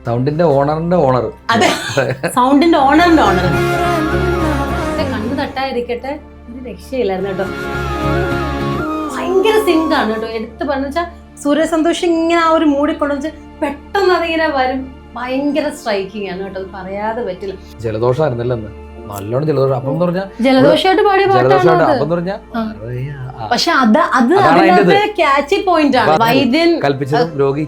സൗണ്ടിന്റെ ഓണറിന്റെ ഓണർ. അതെ, സൗണ്ടിന്റെ ഓണറിന്റെ ഓണർ. കണ്ണു തട്ടായിരിക്കട്ടെ, ഒരു രക്ഷയില്ലായിരുന്നു കേട്ടോ. ഭയങ്കര സിങ്കാണ് കേട്ടോ. എടുത്ത് പറഞ്ഞു വെച്ചാൽ സൂര്യ സന്തോഷ് ഇങ്ങനെ ആ ഒരു മൂടി കൊണ്ടുവച്ച് പെട്ടെന്ന് അതിങ്ങനെ വരും. ഭയങ്കര സ്ട്രൈക്കിംഗ് ആണ് കേട്ടോ, അത് പറയാതെ പറ്റില്ല. ജലദോഷമായിരുന്നല്ലോ നല്ലോണം ജലദോഷം. അപ്പം പറഞ്ഞാൽ ജലദോഷമായിട്ട് പാടിയ പാട്ടാണ്. പക്ഷെ അത് ക്യാച്ചി പോയിന്റ് ആണ്. വൈദ്യൻ കൽപ്പിച്ചതും രോഗി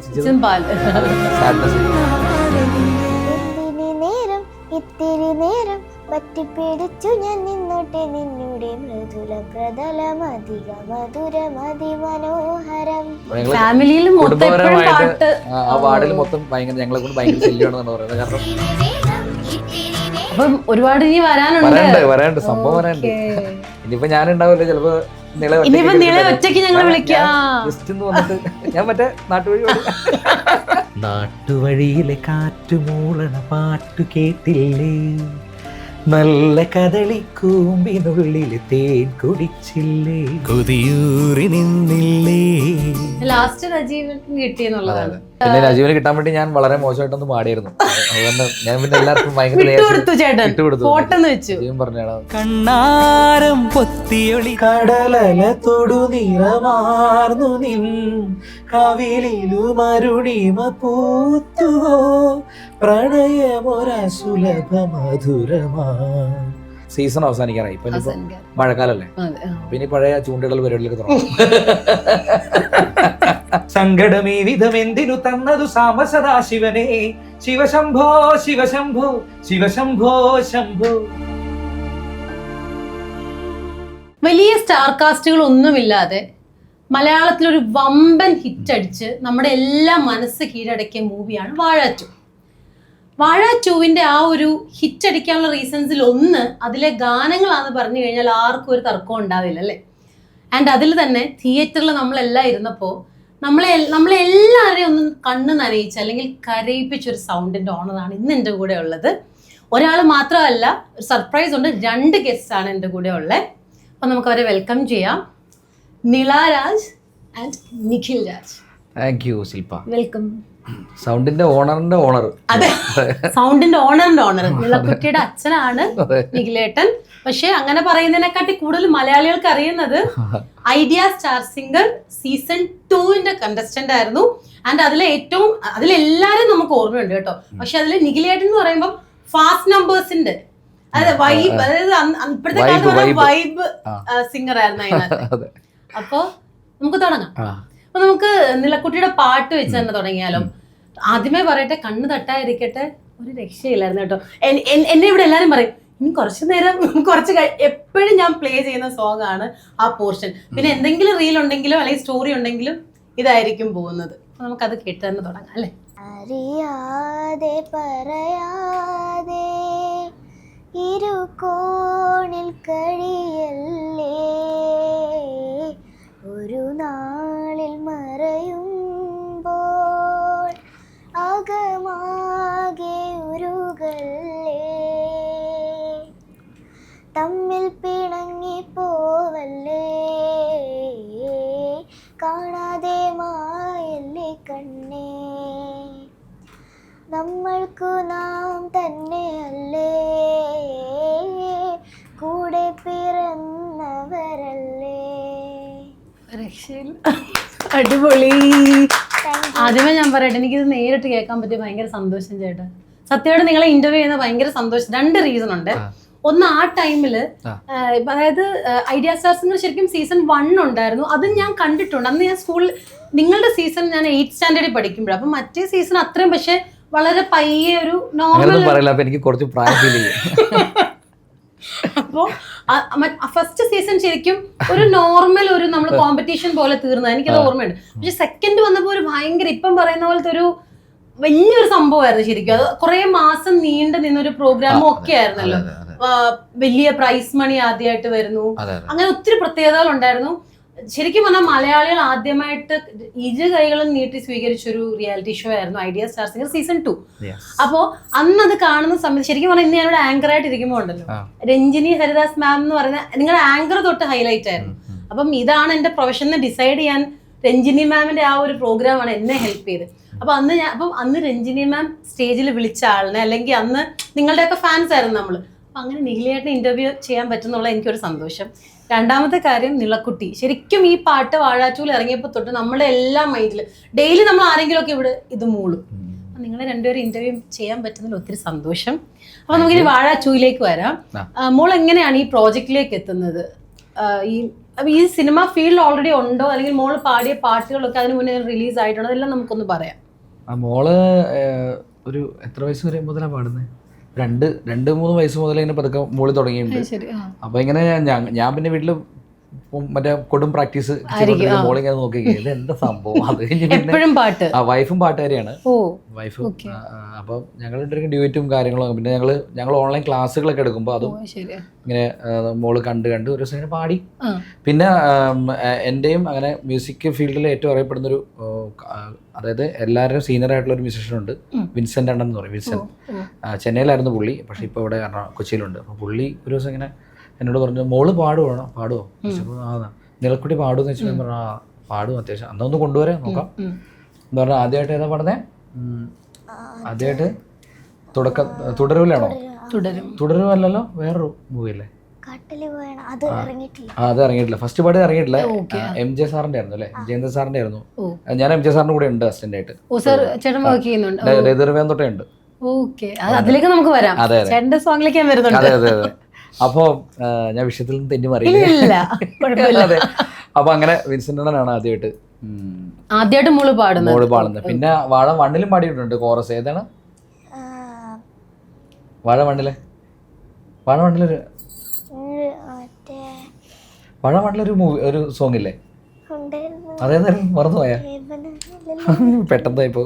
ഇത്തിരി നേരം പറ്റിപ്പിടിച്ചു ഞാൻ നിന്നോട്ടെ നിന്നുടെ മൃദുല പ്രതലമധിക മധുരമതി മനോഹരം. ഫാമിലിയിൽ മൊത്തം പാട്ട്, ആ വാർഡിൽ മൊത്തം ഭയങ്കര ഞങ്ങളെ കൊണ്ട് ഭയങ്കര ശല്യമാണെന്നാണ് പറയുന്നത്. കാരണം അപ്പം ഒരുപാട് ഇനി വരാനുണ്ട് സംഭവം വരാനുണ്ട്. ഇനിയിപ്പോ ഞാനുണ്ടാവില്ല, ചിലപ്പോ നിളെ ഒറ്റയ്ക്ക് ഞങ്ങൾ വിളിക്കാം. ഞാൻ മറ്റേ നാട്ടുവഴിയിലെ കാറ്റുമൂളണ പാട്ടു കേട്ടില്ലേ, നല്ല കദളിക്കൂമ്പിനുള്ളില് തേൻ കുടിച്ചില്ലേ, കൊതിയൂറി നിന്നില്ലേ. ലാസ്റ്റ് നജീവിന് കിട്ടിയെന്നുള്ളതാണ്. പിന്നെ നജീവിന് കിട്ടാൻ വേണ്ടി ഞാൻ വളരെ മോശമായിട്ടൊന്ന് പാടിയിരുന്നു. അതുകൊണ്ട് ഞാൻ പിന്നെ എല്ലാവർക്കും ഭയങ്കര കണ്ണാരം പൊത്തിയൊളി കടലല തൊടു നിറമാർന്നു നിൻ കവിളിലു മരുണിമ പൂത്തുവോ പ്രണയമൊര സുലഭ മധുരമാ. സീസൺ അവസാനിക്കാറായി. ഇപ്പൊ മഴക്കാലല്ലേ, പിന്നെ പഴയ ചൂണ്ടിടൽ പരിപാടിയിലേക്ക് തുടങ്ങും. സങ്കടമേ വിധമെന്തിനു തന്നതു സാമസദാ ശിവനെ, ശിവശംഭോ ശിവശംഭോ ശിവശംഭോ ശംഭോ. വലിയ സ്റ്റാർ കാസ്റ്റുകൾ ഒന്നുമില്ലാതെ മലയാളത്തിലൊരു വമ്പൻ ഹിറ്റ് അടിച്ച് നമ്മുടെ എല്ലാ മനസ്സ് കീഴടക്കിയ മൂവിയാണ് വാഴ 2. വാഴ 2വിന്റെ ആ ഒരു ഹിറ്റ് അടിക്കാനുള്ള റീസൺസിൽ ഒന്ന് അതിലെ ഗാനങ്ങളാണെന്ന് പറഞ്ഞു കഴിഞ്ഞാൽ ആർക്കും ഒരു തർക്കം ഉണ്ടാവില്ല അല്ലേ. ആൻഡ് അതിൽ തന്നെ തിയേറ്ററിൽ നമ്മളെല്ലാം ഇരുന്നപ്പോൾ നമ്മളെല്ലാവരെയും ഒന്ന് കണ്ണ് നനയിച്ച അല്ലെങ്കിൽ കരയിപ്പിച്ചൊരു സൗണ്ടിന്റെ ഓണറാണ് ഇന്ന് എൻ്റെ കൂടെ ഉള്ളത്. ഒരാൾ മാത്രമല്ല, ഒരു സർപ്രൈസ് ഉണ്ട്. 2 ഗെസ്റ്റ് ആണ് എൻ്റെ കൂടെ ഉള്ളത്. അപ്പം നമുക്ക് അവരെ വെൽക്കം ചെയ്യാം. Nila Raj and Nikhil Raj. Thank you Shilpa. Welcome. സൗണ്ടിന്റെ ഓണറിന്റെ ഓണർ. അതെ, സൗണ്ടിന്റെ ഓണറിന്റെ ഓണർ. നിളക്കുട്ടിയുടെ അച്ഛനാണ് നിഖിലേട്ടൻ. പക്ഷെ അങ്ങനെ പറയുന്നതിനെക്കാട്ടി കൂടുതൽ മലയാളികൾക്ക് അറിയുന്നത് ഐഡിയ സ്റ്റാർ സിംഗർ സീസൺ 2ന്റെ കണ്ടസ്റ്റന്റ് ആയിരുന്നു. ആൻഡ് അതിലെല്ലാരും നമുക്ക് ഓർമ്മയുണ്ട് കേട്ടോ. പക്ഷെ അതിൽ നിഖിലേട്ടൻ എന്ന് പറയുമ്പോൾ ഫാസ്റ്റ് നമ്പേഴ്സിന്റെ വൈബ്, അതായത് ഇപ്പോഴത്തെ കാലത്ത് വൈബ് സിംഗർ ആയിരുന്നു അതിനകത്ത്. അപ്പൊ നമുക്ക് തുടങ്ങാം. അപ്പൊ നമുക്ക് നിളക്കുട്ടിയുടെ പാട്ട് വെച്ച് തന്നെ തുടങ്ങിയാലോ. ആദ്യമേ പറയട്ടെ, കണ്ണ് തട്ടായിരിക്കട്ടെ, ഒരു രക്ഷയില്ലായിരുന്നു കേട്ടോ. എന്നെ ഇവിടെ എല്ലാരും പറയും ഇനി കുറച്ചു നേരം എപ്പോഴും ഞാൻ പ്ലേ ചെയ്യുന്ന സോങ് ആണ് ആ പോർഷൻ. പിന്നെ എന്തെങ്കിലും റീൽ ഉണ്ടെങ്കിലോ അല്ലെങ്കിൽ സ്റ്റോറി ഉണ്ടെങ്കിലും ഇതായിരിക്കും പോകുന്നത്. നമുക്കത് കേട്ട് തന്നെ തുടങ്ങാം അല്ലേ. അറിയാതെ പറയാതെ ഇരുകോണിൽ കഴിയല്ലേ, ഒരു നാളിൽ മറയുമ്പോൾ അകമാകെ ഉരുകല്ലേ, തമ്മിൽ പിണങ്ങി പോവല്ലേ, കാണാതെ മായല്ലേ കണ്ണേ, നമ്മൾക്കു നാം തന്നെയല്ലേ, കൂടെ പിറന്നവരല്ലേ. അടിപൊളി. ആദ്യമേ ഞാൻ പറയട്ടെ, എനിക്കിത് നേരിട്ട് കേൾക്കാൻ പറ്റിയ ഭയങ്കര സന്തോഷം ചേട്ടാ. സത്യമായിട്ട് നിങ്ങളെ ഇന്റർവ്യൂ ചെയ്യുന്ന ഭയങ്കര സന്തോഷം. 2 റീസൺ ഉണ്ട്. ഒന്ന്, ആ ടൈമില് അതായത് ഐഡിയ സ്റ്റാർസിന് ശരിക്കും സീസൺ 1 ഉണ്ടായിരുന്നു. അത് ഞാൻ കണ്ടിട്ടുണ്ട്. അന്ന് ഞാൻ സ്കൂളിൽ നിങ്ങളുടെ സീസൺ ഞാൻ 8th സ്റ്റാൻഡേർഡിൽ പഠിക്കുമ്പോഴാണ്. അപ്പൊ മറ്റേ സീസൺ അത്രയും പക്ഷെ വളരെ പയ്യെ ഒരു നോർമൽ. അപ്പോ ഫസ്റ്റ് സീസൺ ശരിക്കും ഒരു നോർമൽ ഒരു നമ്മൾ കോമ്പറ്റീഷൻ പോലെ തീർന്നത് എനിക്കത് ഓർമ്മയുണ്ട്. പക്ഷെ സെക്കൻഡ് വന്നപ്പോ ഒരു ഭയങ്കര ഇപ്പം പറയുന്ന പോലത്തെ ഒരു വലിയൊരു സംഭവമായിരുന്നു ശരിക്കും. അത് കുറെ മാസം നീണ്ടു നിന്നൊരു പ്രോഗ്രാമും ഒക്കെ ആയിരുന്നല്ലോ. വലിയ പ്രൈസ് മണി ആദ്യമായിട്ട് വരുന്നു, അങ്ങനെ ഒത്തിരി പ്രത്യേകതകൾ ഉണ്ടായിരുന്നു. ശരിക്കും പറഞ്ഞാൽ മലയാളികൾ ആദ്യമായിട്ട് 2 കൈകളും നീട്ടി സ്വീകരിച്ചൊരു റിയാലിറ്റി ഷോ ആയിരുന്നു ഐഡിയ സ്റ്റാർ സിംഗർ സീസൺ 2. അപ്പോ അന്ന് അത് കാണുന്ന സമയത്ത് ശരിക്കും പറഞ്ഞാൽ ഇന്ന് ഞാനിവിടെ ആങ്കർ ആയിട്ട് ഇരിക്കുമ്പോൾ ഉണ്ടല്ലോ, രഞ്ജിനി ഹരിദാസ് മാം എന്ന് പറയുന്ന നിങ്ങളുടെ ആങ്കർ തൊട്ട് ഹൈലൈറ്റ് ആയിരുന്നു. അപ്പം ഇതാണ് എന്റെ പ്രൊഫഷൻ ഡിസൈഡ് ചെയ്യാൻ രഞ്ജിനി മാമിന്റെ ആ ഒരു പ്രോഗ്രാമാണ് എന്നെ ഹെൽപ്പ് ചെയ്ത്. അപ്പൊ അന്ന് രഞ്ജിനി മാം സ്റ്റേജിൽ വിളിച്ച ആളിനെ, അല്ലെങ്കിൽ അന്ന് നിങ്ങളുടെയൊക്കെ ഫാൻസ് ആയിരുന്നു നമ്മള്. അപ്പൊ അങ്ങനെ നിഖിലേട്ടനെ ഇന്റർവ്യൂ ചെയ്യാൻ പറ്റുന്നുള്ള എനിക്കൊരു സന്തോഷം. രണ്ടാമത്തെ കാര്യം, നിളക്കുട്ടി. ശരിക്കും ഈ പാട്ട് വാഴാറ്റൂൽ ഇറങ്ങിയപ്പോൾ തൊട്ട് നമ്മുടെ എല്ലാ മൈൻഡിൽ ഡെയിലി നമ്മൾ ആരെങ്കിലും ഒക്കെ ഇവിടെ ഇത് മൂളും. നിങ്ങളെ രണ്ടുപേരും ഇന്റർവ്യൂ ചെയ്യാൻ പറ്റുന്നതിൽ ഒത്തിരി സന്തോഷം. അപ്പൊ നമുക്കിനി വാഴാറ്റൂയിലേക്ക് വരാം. മോൾ എങ്ങനെയാണ് ഈ പ്രോജക്റ്റിലേക്ക് എത്തുന്നത്? ഈ സിനിമ ഫീൽഡ് ഓൾറെഡി ഉണ്ടോ, അല്ലെങ്കിൽ മോള് പാടിയ പാട്ടുകളൊക്കെ അതിന് മുന്നേ റിലീസ് ആയിട്ടുണ്ടോ? അതെല്ലാം നമുക്കൊന്ന് പറയാം. മോള് ഒരു എത്ര വയസ്സ് വരെ മുതലാണ് പാടുന്നത്? 2-3 വയസ്സ് മുതൽ ഇങ്ങനെ പതുക്കെ മോള് തുടങ്ങിയിട്ടുണ്ട്. അപ്പൊ ഇങ്ങനെ ഞാൻ പിന്നെ വീട്ടില് മറ്റേ കൊടും പ്രാക്ടീസ് മോളിങ്ങനെ നോക്കി ഇത് എന്താ സംഭവം. അത് കഴിഞ്ഞ് പാട്ട് വൈഫും പാട്ടുകാരിയാണ് വൈഫ്. അപ്പൊ ഞങ്ങളുടെ ഡ്യൂറ്റും കാര്യങ്ങളും. പിന്നെ ഞങ്ങൾ ഓൺലൈൻ ക്ലാസ്സുകളൊക്കെ എടുക്കുമ്പോൾ അതും ഇങ്ങനെ മോള് കണ്ട് ഒരു ദിവസം ഇങ്ങനെ പാടി. പിന്നെ എൻ്റെയും അങ്ങനെ മ്യൂസിക് ഫീൽഡിൽ ഏറ്റവും അറിയപ്പെടുന്നൊരു, അതായത് എല്ലാവരും സീനിയർ ആയിട്ടുള്ള ഒരു മ്യൂസിഷ്യൻ ഉണ്ട്, വിൻസെന്റ് അണ്ണൻ എന്ന് പറയും. വിൻസെന്റ് ചെന്നൈയിലായിരുന്നു പുള്ളി, പക്ഷെ ഇപ്പോൾ ഇവിടെ കൊച്ചിയിലുണ്ട്. അപ്പോൾ പുള്ളി ഒരു ദിവസം ഇങ്ങനെ എന്നോട് പറഞ്ഞു, മോള് പാടുമോ? നിളക്കുട്ടി പാടുമെന്ന് വെച്ചാൽ ഞാൻ പറഞ്ഞു പാടും അത്യാവശ്യം, അന്നൊന്ന് കൊണ്ടുവരാൻ നോക്കാം എന്ന് പറഞ്ഞാൽ. ആദ്യമായിട്ട് ഏതാ പാടുന്നേ? ആദ്യമായിട്ട് തുടരുമല്ലാണോ? തുടരുമല്ലോ, വേറൊരു മൂവി അല്ലേ? അത് ഇറങ്ങിയിട്ടില്ല. ഫസ്റ്റ് പാട്ട് ഇറങ്ങിയിട്ടില്ല. MJ സാറിന്റെ ആയിരുന്നു അല്ലേ? ജയന്ത സാറിന്റെ ആയിരുന്നു. ഞാൻ MJ സാറിന്റെ കൂടെ ഉണ്ട് അസിസ്റ്റന്റ് ആയിട്ട്. രതിർവേദം തൊട്ടേ ഉണ്ട്. അതിലേക്ക് നമുക്ക് വരാം. അതെ. അപ്പോ ഞാൻ വിഷയത്തിൽ നിന്ന് തെന്നി മാറിയില്ല. അതെ. അപ്പൊ അങ്ങനെ വിൻസെന്റ് അണ്ണനാണ് ആദ്യമായിട്ട് മോള് പാടുന്നത്. പിന്നെ വാഴ 1-ലും പാടിയിട്ടുണ്ട് കോറസ്. ഏതാണ് വാഴ 1-ല്? വാഴ 1-ലൊരു മൂവി, ഒരു സോങ് ഇല്ലേ? അതേതായാലും മറന്നുപോയാ? പെട്ടെന്നായിപ്പോ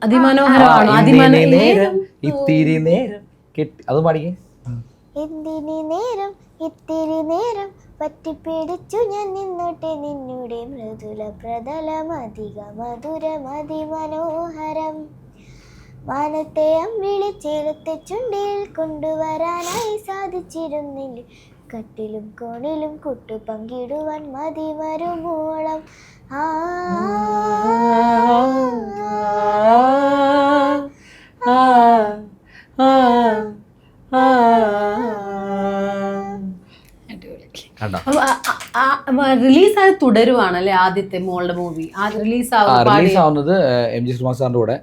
അതിമനോഹരമാണോ? ഇത്തിരി നേരം അത് പാടിക്കേ. എന്തിനി നേരം ഇത്തിരി നേരം പറ്റിപ്പിടിച്ചു ഞാൻ നിന്നോട്ടെ നിന്നുടെ മൃദുല പ്രതലമധിക മധുരമതിമനോഹരം വാനത്തെ അമ്പിളി ചേലത്തെ ചുണ്ടിൽ കൊണ്ടുവരാനായി സാധിച്ചിരുന്നില്ല കട്ടിലും കോണിലും കുട്ടു പങ്കിടുവാൻ മതി വരുമോളം. റിലീസായത് തുടരുവാണല്ലേ ആദ്യത്തെ മോളുടെ മൂവി? റിലീസ് ആവുന്നത് MG ശ്രീനിവാസ് സാറിന്റെ കൂടെ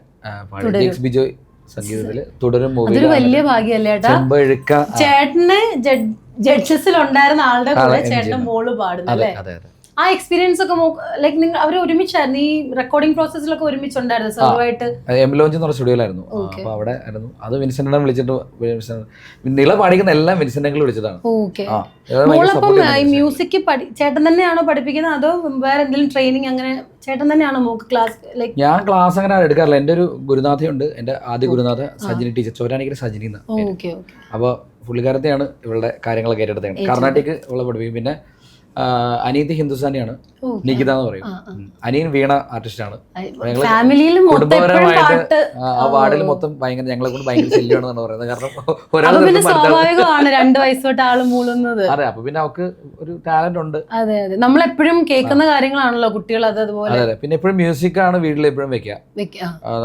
ബിജോയ് സംഗീതത്തില് തുടരും മൂവി. അതൊരു വലിയ ഭാഗ്യല്ലേ ചേട്ടാ? ചേട്ടന് ജഡ്ജസിൽ ഉണ്ടായിരുന്ന ആളുടെ കൂടെ ചേട്ടന്റെ മോള് പാടുന്നല്ലേ? ആ എക്സ്പീരിയൻസ് ഒക്കെ ലൈക്ക് നിങ്ങൾ അവർ ഒരുമിച്ചായിരുന്നു ഈ റെക്കോർഡിംഗ് പ്രോസസ്സിലൊക്കെ ഒരുമിച്ചുണ്ടായിരുന്നു സർവായിട്ട്? എംലോഞ്ച് എന്ന് പറഞ്ഞ സ്റ്റുഡിയോയിലായിരുന്നു. അപ്പൊ അവിടെ ആയിരുന്നു. അത് വിൻസെന്റിനെ വിളിച്ചിട്ട് നിള പാടിക്കുന്ന എല്ലാം വിൻസെന്റിനെ വിളിച്ചതാണ്. മോളപ്പം ഈ മ്യൂസിക് ചേട്ടൻ തന്നെയാണോ പഠിപ്പിക്കുന്നത്, അതോ വേറെ എന്തെങ്കിലും ട്രെയിനിങ് അങ്ങനെ ചേട്ടൻ തന്നെയാണോ മോക്ക് ക്ലാസ്? ലൈക്ക് ഞാൻ ക്ലാസ് അങ്ങനെ എടുക്കാറില്ല. എന്റെ ഒരു ഗുരുനാഥയുണ്ട്, എന്റെ ആദ്യ ഗുരുനാഥ സജിനി ടീച്ചർ, ചോരാനിക്കര സജിനി. അപ്പൊ പുള്ളിക്കാരത്തെയാണ് ഇവളുടെ കാര്യങ്ങളൊക്കെ ഏറ്റെടുത്തത്. കർണാട്ടിക് ഇവളെ പഠിപ്പിക്കും. പിന്നെ അനിയത്തി ഹിന്ദുസ്ഥാനിയാണ്, നികിത എന്ന് പറയും. അനിയൻ വീണ ആർട്ടിസ്റ്റാണ്. കുടുംബപരമായിട്ട് ആ വാർഡിൽ മൊത്തം ഭയങ്കര ഞങ്ങളെ കൊണ്ട് ഭയങ്കര ശല്യമാണെന്നാണ് പറയുന്നത്. കാരണം അതെ, അപ്പൊ പിന്നെ അവർക്ക് ഒരു ടാലന്റ് ഉണ്ട്. അതെ അതെ, നമ്മളെപ്പോഴും കേൾക്കുന്ന കാര്യങ്ങളാണല്ലോ കുട്ടികൾ. അതുപോലെ അതെ. പിന്നെ എപ്പോഴും മ്യൂസിക് ആണ് വീട്ടിൽ എപ്പോഴും വെക്കുക.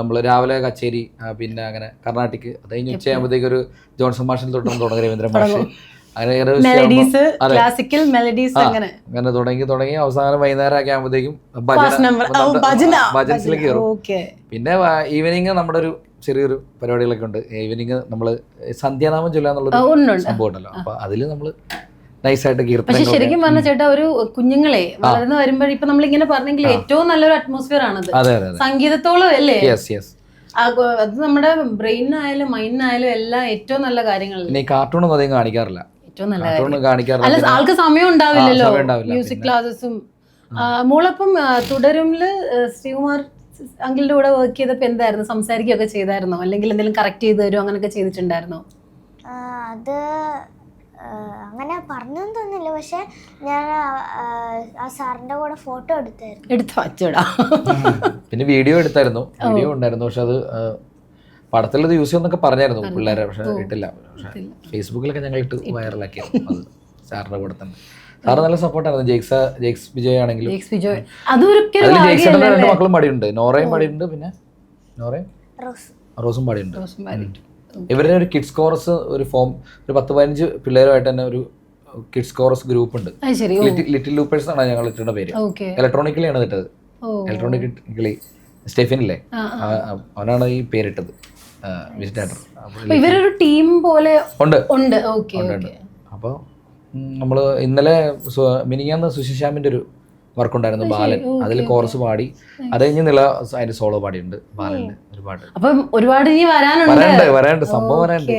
നമ്മള് രാവിലെ കച്ചേരി, പിന്നെ അങ്ങനെ കർണാട്ടിക്, അത് കഴിഞ്ഞ് ഉച്ചയാകുമ്പോഴത്തേക്ക് ഒരു ജോൺസൺ മാഷിൽ തൊട്ടും തുടങ്ങി രവീന്ദ്രൻ മാഷ്, അങ്ങനെ തുടങ്ങി അവസാനം വൈകുന്നേരം ഒക്കെ ആകുമ്പോഴത്തേക്കും ഭജൻസിലേക്ക് കയറും. പിന്നെ ഈവനിങ് നമ്മുടെ ഒരു ചെറിയൊരു പരിപാടികളൊക്കെ ഉണ്ട്. ഈവനിങ് നമ്മള് സന്ധ്യാനാമം ചൊല്ലാന്നുള്ളൊരു സംഭവം ഉണ്ടല്ലോ. അപ്പൊ അതില് നമ്മള് നൈസായിട്ട് കീർത്തനം. പക്ഷെ ശരിക്കും പറഞ്ഞ ചേട്ടാ, ഒരു കുഞ്ഞുങ്ങളെ വളർന്നു വരുമ്പോൾ ഇപ്പൊ നമ്മളിങ്ങനെ പറഞ്ഞെങ്കിൽ ഏറ്റവും നല്ലൊരു അറ്റ്മോസ്ഫിയർ ആണത് സംഗീതത്തോളം അല്ലേ? അത് നമ്മുടെ ബ്രെയിനായാലും മൈൻഡിനായാലും എല്ലാം ഏറ്റവും നല്ല കാര്യങ്ങളല്ലേ. പിന്നെ കാർട്ടൂണൊന്നും അധികം കാണിക്കാറില്ല. ആൾക്ക് സമയം ഉണ്ടാവില്ലല്ലോ മ്യൂസിക് ക്ലാസ്സസും. മോളപ്പം തുടരുമില് ശ്രീകുമാർ അങ്കിളിന്റെ കൂടെ വർക്ക് ചെയ്തപ്പോ എന്തായിരുന്നു, സംസാരിക്കുകയൊക്കെ ചെയ്തായിരുന്നോ, അല്ലെങ്കിൽ എന്തെങ്കിലും കറക്റ്റ് ചെയ്ത് തരുമോ, അങ്ങനെയൊക്കെ ചെയ്തിട്ടുണ്ടായിരുന്നോ? അത് അങ്ങനെ പറഞ്ഞൊന്നും തോന്നില്ല. പക്ഷെ ഞാൻ ആ സാറിന്റെ കൂടെ ഫോട്ടോ എടുത്തു വച്ചോടാ. പിന്നെ വീഡിയോ എടുത്തായിരുന്നു, വീഡിയോ ഉണ്ടായിരുന്നു. പക്ഷെ അത് പടത്തിൽ ഇത് യൂസ് ചെയ്യുന്നൊക്കെ പറഞ്ഞായിരുന്നു പിള്ളേരെ, പക്ഷെ ഇട്ടില്ല. പക്ഷെ ഫേസ്ബുക്കിലൊക്കെ ഞങ്ങൾ ഇട്ട് വൈറലാക്കിയായിരുന്നു അത് സാറിന്റെ കൂടെ തന്നെ. സാറ് നല്ല സപ്പോർട്ടായിരുന്നു. ജെയ്ക്സ് വിജയ് ആണെങ്കിലും അതൊരിക്കലും ജെയ്ക്സിന്റെ 2 മക്കളും പാടിയിട്ടുണ്ട്. നോറയും പാടിയിട്ടുണ്ട്, പിന്നെ നോറയും റോസും പാടിയിട്ടുണ്ട്. ഇവരുടെ ഒരു കിഡ്സ് കോറസ് ഒരു 10-15 പിള്ളേരുമായിട്ട് തന്നെ ഒരു കിഡ്സ് കോറസ് ഗ്രൂപ്പ് ഉണ്ട്. ലിറ്റിൽ ലൂപ്പേഴ്സ് ആണ് ഞങ്ങൾ ഇട്ടിട്ടുള്ള പേര്. ഇലക്ട്രോണിക്കലിയാണ് ഇട്ടത്. ഇലക്ട്രോണിക്കലി സ്റ്റെഫിൻ ഇല്ലേ, അവനാണ് ഈ പേരിട്ടത്. ഇവരൊരു ടീം പോലെ ഉണ്ട്. അപ്പോൾ നമ്മൾ ഇന്നലെ മിനിങ്ങാന്ന് സുശിശാമിന്റെ ഒരു വർക്ക് ഉണ്ടായിരുന്നു, ബാലൻ. അതിൽ കോറസ് പാടി. അത് കഴിഞ്ഞ് അതിന്റെ സോളോ പാടിയുണ്ട് ബാലന്റെ ഒരു പാട്ട്. അപ്പം ഒരുപാട് വരാനുണ്ട് സംഭവം വരാനുണ്ട്.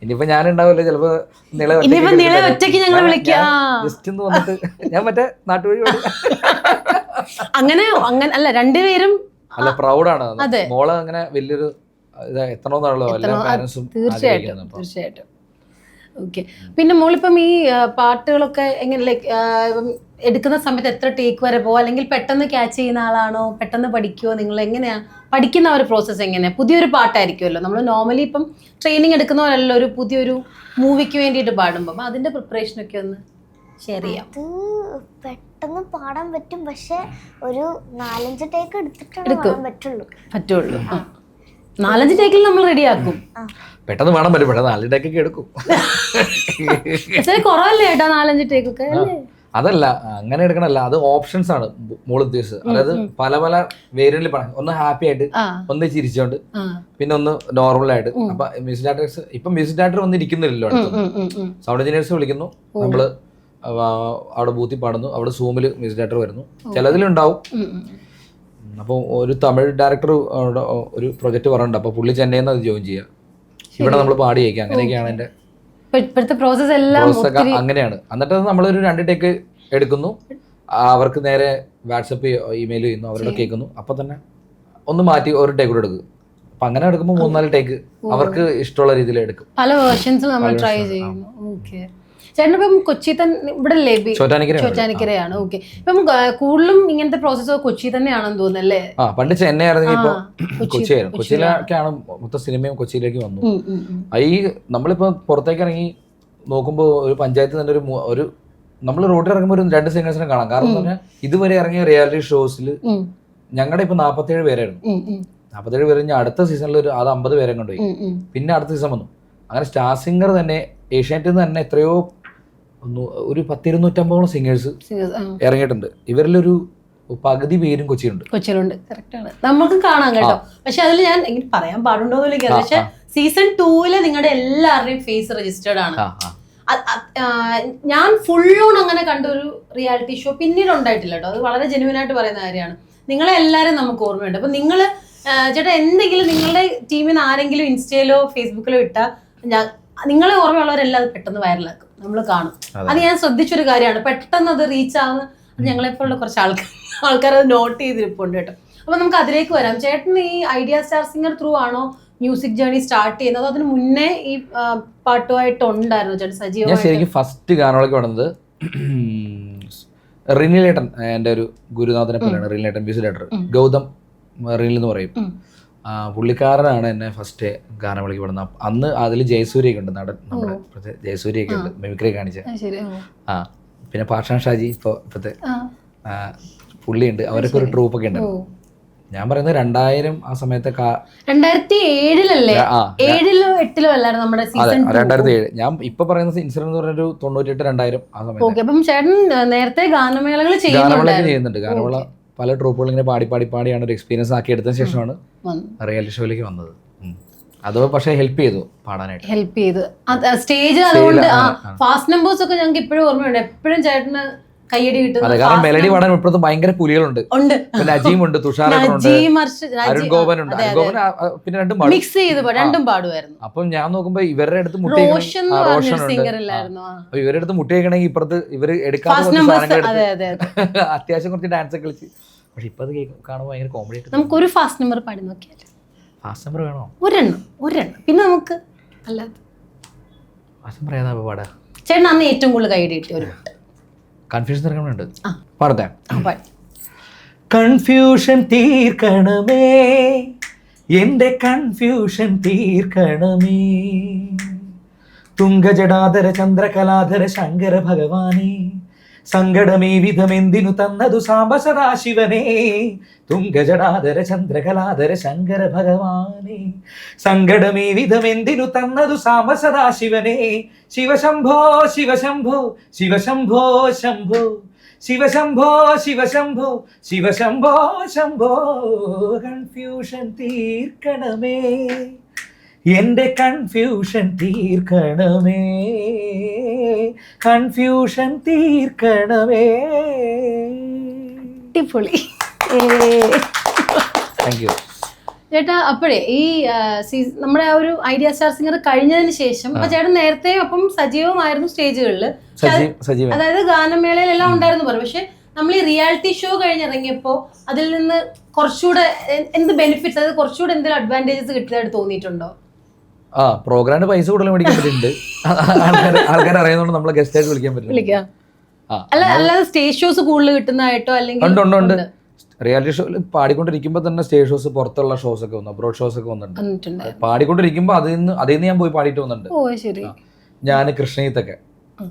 ഇനിയിപ്പോ ഞാൻ ഉണ്ടാവില്ല, ചിലപ്പോ ജസ്റ്റ് ഒന്ന് വന്നിട്ട് ഞാൻ മറ്റേ നാട്ടുവഴി അങ്ങനെ അല്ല, രണ്ടുപേരും അല്ല പ്രൗഡാണ്. മോള് അങ്ങനെ വലിയൊരു എത്തണമെന്നാണല്ലോ എല്ലാ പാരന്റ്സും. തീർച്ചയായിട്ടും. ഓക്കെ. പിന്നെ മോളിപ്പം ഈ പാട്ടുകളൊക്കെ എങ്ങനെ ലൈക്ക് എടുക്കുന്ന സമയത്ത് എത്ര ടേക്ക് വരെ പോവോ, അല്ലെങ്കിൽ പെട്ടെന്ന് ക്യാച്ച് ചെയ്യുന്ന ആളാണോ, പെട്ടെന്ന് പഠിക്കുമോ? നിങ്ങൾ എങ്ങനെയാ പഠിക്കുന്ന ഒരു പ്രോസസ്സ് എങ്ങനെയാ? പുതിയൊരു പാട്ടായിരിക്കുമല്ലോ, നമ്മൾ നോർമലി ഇപ്പം ട്രെയിനിങ് എടുക്കുന്ന പോലല്ലോ ഒരു പുതിയൊരു മൂവിക്ക് വേണ്ടിയിട്ട് പാടുമ്പോൾ അതിന്റെ പ്രിപ്പറേഷൻ ഒക്കെ ഒന്ന് ഷെയർ ചെയ്യാം. പെട്ടെന്ന് പാടാൻ പറ്റും, പക്ഷെ ഒരു 4-5 ടേക്ക് എടുത്തിട്ട് പറ്റുള്ളൂ. 4-5 ടേക്കിൽ നമ്മൾ റെഡിയാക്കും. പെട്ടെന്ന് വേണം പറ്റും, പെട്ടെന്ന് 4 ടേക്കൊക്കെ എടുക്കും. കുറവല്ലേ ഏട്ടാ 4-5 ടേക്കൊക്കെ? അതല്ല, അങ്ങനെ എടുക്കണല്ല, അത് ഓപ്ഷൻസ് ആണ് മോള് ഉദ്ദേശിച്ചത്. അതായത് പല പല വേരിയന്റിൽ പറയാം. ഒന്ന് ഹാപ്പി ആയിട്ട്, ഒന്ന് ചിരിച്ചോണ്ട്, പിന്നെ ഒന്ന് നോർമൽ ആയിട്ട്. അപ്പൊ മ്യൂസിക് ഡയറക്ടേഴ്സ് ഇപ്പൊ മ്യൂസിക് ഡയറക്ടർ വന്ന് ഇരിക്കുന്നില്ലല്ലോ, സൗണ്ട് എഞ്ചിനീയേഴ്സ് വിളിക്കുന്നു, നമ്മള് അവിടെ ബൂത്തിൽ പാടുന്നു, അവിടെ സൂമില് മ്യൂസിക് ഡയറക്ടർ വരുന്നു, ചിലതിലുണ്ടാവും. അപ്പോൾ ഒരു തമിഴ് ഡയറക്ടർ ഒരു പ്രൊജക്ട് പറഞ്ഞിട്ടുണ്ട്. അപ്പൊ പുള്ളി ചെന്നൈയിൽ നിന്ന് അത് ജോയിൻ ചെയ്യാം, ഇവിടെ നമ്മൾ പാടിയേക്കാം. അങ്ങനെയൊക്കെയാണ് എന്റെ പ്രോസസ് എല്ലാം അങ്ങനെയാണ്. എന്നിട്ട് നമ്മളൊരു 2 ടേക്ക് എടുക്കുന്നു, അവർക്ക് നേരെ വാട്സപ്പ് ഇമെയിൽ ചെയ്യുന്നു, അവരുടെ കേൾക്കുന്നു, അപ്പൊ തന്നെ ഒന്ന് മാറ്റി ഒരു ടേക്ക് കൂടെ എടുക്കും. അപ്പൊ അങ്ങനെ എടുക്കുമ്പോൾ 3-4 ടേക്ക് അവർക്ക് ഇഷ്ടമുള്ള രീതിയിൽ എടുക്കും. പല വേർഷൻസ് നമ്മൾ ട്രൈ ചെയ്യുന്നു. ഓക്കെ. ചേട്ടനിപ്പം കൊച്ചി തന്നെ ഇവിടെ ചോറ്റാനിക്കരയാണ്. ഓക്കെ. ഇപ്പം കൂടുതലും ഇങ്ങനത്തെ പ്രോസസ് കൊച്ചി തന്നെയാണെന്ന് തോന്നുന്നല്ലേ? പണ്ട് ചെന്നൈ ആയിരുന്നു, ഇപ്പൊ കൊച്ചിയായിരുന്നു. കൊച്ചിയിലൊക്കെയാണ് മൊത്തം സിനിമയും കൊച്ചിയിലേക്ക് വന്നു. ഈ നമ്മളിപ്പോ പുറത്തേക്ക് ഇറങ്ങി നോക്കുമ്പോൾ ഒരു പഞ്ചായത്ത് തന്നെ ഒരു നമ്മൾ റോഡിൽ ഇറങ്ങുമ്പോൾ ഒരു 2 സിംഗേഴ്സിനെ കാണാം. കാരണം എന്ന് പറഞ്ഞാൽ ഇതുവരെ ഇറങ്ങിയ റിയാലിറ്റി ഷോസിൽ ഞങ്ങളുടെ ഇപ്പൊ 47 പേരായിരുന്നു. 47 പേര് കഴിഞ്ഞാൽ അടുത്ത സീസണിൽ അത് 50 പേരെ കൊണ്ടുപോയി. പിന്നെ അടുത്ത സീസൺ വന്നു. അങ്ങനെ സ്റ്റാർ സിംഗർ തന്നെ ഏഷ്യാനെറ്റിൽ നിന്ന് തന്നെ എത്രയോ ഒരു 100-250 സിംഗേഴ്സ് ഇറങ്ങിയിട്ടുണ്ട്. ഇവരിലൊരു പകുതി പേരും കൊച്ചിയിലുണ്ട്. കറക്റ്റാണ്, നമുക്ക് കാണാം കേട്ടോ. പക്ഷെ അതിൽ ഞാൻ എങ്ങനെ പറയാൻ പാടുണ്ടോ എന്ന് പക്ഷെ സീസൺ 2 നിങ്ങളുടെ എല്ലാവരുടെയും ഫേസ് രജിസ്റ്റേർഡ് ആണ്. ഞാൻ ഫുൾ ഓൺ അങ്ങനെ കണ്ട ഒരു റിയാലിറ്റി ഷോ പിന്നീട് ഉണ്ടായിട്ടില്ല കേട്ടോ. അത് വളരെ ജെന്യുവൻ ആയിട്ട് പറയുന്ന കാര്യമാണ്. നിങ്ങളെ എല്ലാവരും നമുക്ക് ഓർമ്മയുണ്ട്. അപ്പൊ നിങ്ങള് ചേട്ടാ എന്തെങ്കിലും നിങ്ങളുടെ ടീമിൽ നിന്ന് ആരെങ്കിലും ഇൻസ്റ്റയിലോ ഫേസ്ബുക്കിലോ ഇട്ടാൽ നിങ്ങളെ ഓർമ്മയുള്ളവരെല്ലാം അത് പെട്ടെന്ന് വൈറലാക്കും, നമ്മൾ കാണും. അത് ഞാൻ ശ്രദ്ധിച്ചൊരു കാര്യമാണ്. പെട്ടെന്ന് അത് റീച്ച് ആവുന്ന ഞങ്ങളെപ്പോലുള്ള കുറച്ച് ആൾക്കാർ അത് നോട്ട് ചെയ്തിരിപ്പുണ്ട് കേട്ടോ. അപ്പൊ നമുക്ക് അതിലേക്ക് വരാം. ചേട്ടൻ ഈ ഐഡിയ സ്റ്റാർ സിംഗർ ത്രൂ ആണോ മ്യൂസിക് ജേർണി സ്റ്റാർട്ട് ചെയ്യുന്നത്? അതിന് മുന്നേ ഈ പാട്ടുമായിട്ട് ഉണ്ടായിരുന്നു ചേട്ടൻ സജീവമായിട്ട്? ശരിക്കും ഫസ്റ്റ് ഗാനങ്ങളൊക്കെ വന്നത് റിനിലേട്ടൻ, എൻ്റെ ഒരു ഗുരുനാഥനെ പോലെയാണ് റിനിലേട്ടൻ, മ്യൂസിക് ഡയറക്ടർ ഗൗതം റിനിൽ എന്ന് പറയും. പുള്ളിക്കാരനാണ് എന്നെ ഫസ്റ്റ് ഗാനമേളയ്ക്ക് വിടുന്നത്. അന്ന് അതിൽ ജയസൂര്യയൊക്കെ ഉണ്ട്, നടൻ നമ്മുടെ ജയസൂര്യയൊക്കെ ഉണ്ട്, മിമിക്രി കാണിച്ച. പിന്നെ പാഷാൻ ഷാജി ഇപ്പോഴത്തെ പുള്ളിയുണ്ട്. അവരൊക്കെ ഒരു ട്രൂപ്പൊക്കെ ഉണ്ട്. ഞാൻ പറയുന്നത് 2000 ആ സമയത്തെ 2007 ഞാൻ ഇപ്പൊ പറയുന്ന ഇൻസിഡന്റ് എന്ന് പറഞ്ഞൊരു 98-2000 ആ സമയത്ത്. നേരത്തെ ഗാനമേളകൾ ചെയ്യുന്നുണ്ട്. ഗാനമേള പല ട്രൂപ്പുകൾ ഇങ്ങനെ പാടിയാണ് ഒരു എക്സ്പീരിയൻസ് ആക്കി എടുത്തതിന് ശേഷമാണ് റിയാലിറ്റി ഷോയിലേക്ക് വന്നത്. അത് പക്ഷേ ഹെൽപ്പ് ചെയ്തു പാടാനായിട്ട്. സ്റ്റേജ് അതുകൊണ്ട് ഫാസ്റ്റ് നമ്പേഴ്സ് ഒക്കെ ഞങ്ങൾക്ക് ഇപ്പോഴും ഓർമ്മയുണ്ട്. എപ്പോഴും ചേട്ടന് കയ്യടി കിട്ടുന്നത്. കാരണം മെലഡി പാടാൻ ഇപ്പോഴത്തെ ഭയങ്കര പുലികളുണ്ട്. നജീമുണ്ട്, തുഷാറുണ്ട്, അരുൺ ഗോപനുണ്ട്. പിന്നെ മിക്സ് ചെയ്ത് രണ്ടും പാടുമായിരുന്നു. അപ്പം ഞാൻ നോക്കുമ്പോ ഇവരുടെ അടുത്ത് ഇവരുടെ അടുത്ത് മുട്ടിയേക്കണെങ്കിൽ ഇപ്പുറത്ത് ഇവര് എടുക്കാതെ അത്യാവശ്യം കുറച്ച് ഡാൻസ് ഒക്കെ കളിച്ച്. പക്ഷെ ഇപ്പൊ അത് കാണുമ്പോൾ ഭയങ്കര കോമഡി ആയിട്ട്. നമുക്കൊരു ഫാസ്റ്റ് നമ്പർ പാടി നോക്കിയാലോ? ഫാസ്റ്റ് നമ്പർ വേണോ? ഒരെണ്ണം പിന്നെ നമുക്ക് അല്ലാതെ ഫാസ്റ്റ് നമ്പർ ഏതാ പാടാ? ചേട്ടൻ അന്ന് ഏറ്റവും കൂടുതൽ കൈയടി കിട്ടിയ ഒരു കൺഫ്യൂഷൻ തീർക്കണുണ്ട്. പാടത്തെ കൺഫ്യൂഷൻ തീർക്കണമേ, എന്റെ കൺഫ്യൂഷൻ തീർക്കണമേ, തുംഗജടാധര ചന്ദ്രകലാധര ശങ്കര ഭഗവാനേ, സങ്കടമേ വിധമെന്തിനു തന്നതു സാംബ സദാശിവനേ തുംഗജടാധര ചന്ദ്രകലാധര ശങ്കര ഭഗവാനേ സങ്കടമേ വിധമെന്തിനു തന്നതു സാംബ സദാശിവനേ ശിവശംഭോ ശിവശംഭോ ശിവശംഭോ ശംഭോ ശിവശംഭോ ശിവശംഭോ ശിവശംഭോ ശംഭോ കൺഫ്യൂഷൻ തീർക്കണമേ എന്റെ കൺഫ്യൂഷൻ തീർക്കണമേ കൺഫ്യൂഷൻ തീർക്കണമേ. അടിപൊളി. താങ്ക് യു ചേട്ടാ. അപ്പോഴേ ഈ നമ്മുടെ ആ ഒരു ഐഡിയ സ്റ്റാർ സിംഗർ കഴിഞ്ഞതിന് ശേഷം അപ്പൊ ചേട്ടൻ നേരത്തെ അപ്പം സജീവമായിരുന്നു സ്റ്റേജുകളിൽ, അതായത് ഗാനമേളയിലെല്ലാം ഉണ്ടായിരുന്നു പറഞ്ഞു. പക്ഷെ നമ്മൾ ഈ റിയാലിറ്റി ഷോ കഴിഞ്ഞിറങ്ങിയപ്പോ അതിൽ നിന്ന് കുറച്ചുകൂടെ എന്ത് ബെനിഫിറ്റ്സ്, അതായത് കുറച്ചുകൂടെ എന്തെങ്കിലും അഡ്വാൻറ്റേജസ് കിട്ടിയതായിട്ട് തോന്നിയിട്ടുണ്ടോ? പ്രോഗ്രാമിന് പൈസ കൂടുതൽ മേടിക്കാൻ പറ്റുന്നുണ്ട്. ആൾക്കാർ അറിയുന്നതുകൊണ്ട് നമ്മളെ ഗസ്റ്റ് ആയിട്ട് വിളിക്കാൻ പറ്റും. അല്ലാതെ സ്റ്റേജ് ഷോസ് കൂടുതൽ കിട്ടുന്നതായിട്ടോ അല്ലെങ്കിൽ റിയാലിറ്റി ഷോയിൽ പാടിക്കൊണ്ടിരിക്കുമ്പോൾ തന്നെ സ്റ്റേജ് ഷോസ്, പുറത്തുള്ള ഷോസ് ഒക്കെ വന്നു, അബ്രോഡ് ഷോസ് ഒക്കെ വന്നിട്ടുണ്ട്. പാടിക്കൊണ്ടിരിക്കുമ്പോൾ അതിൽ നിന്ന് ഞാൻ പോയി പാടിയിട്ട് വന്നിട്ടുണ്ട്. ഞാൻ കൃഷ്ണീത്തൊക്കെ,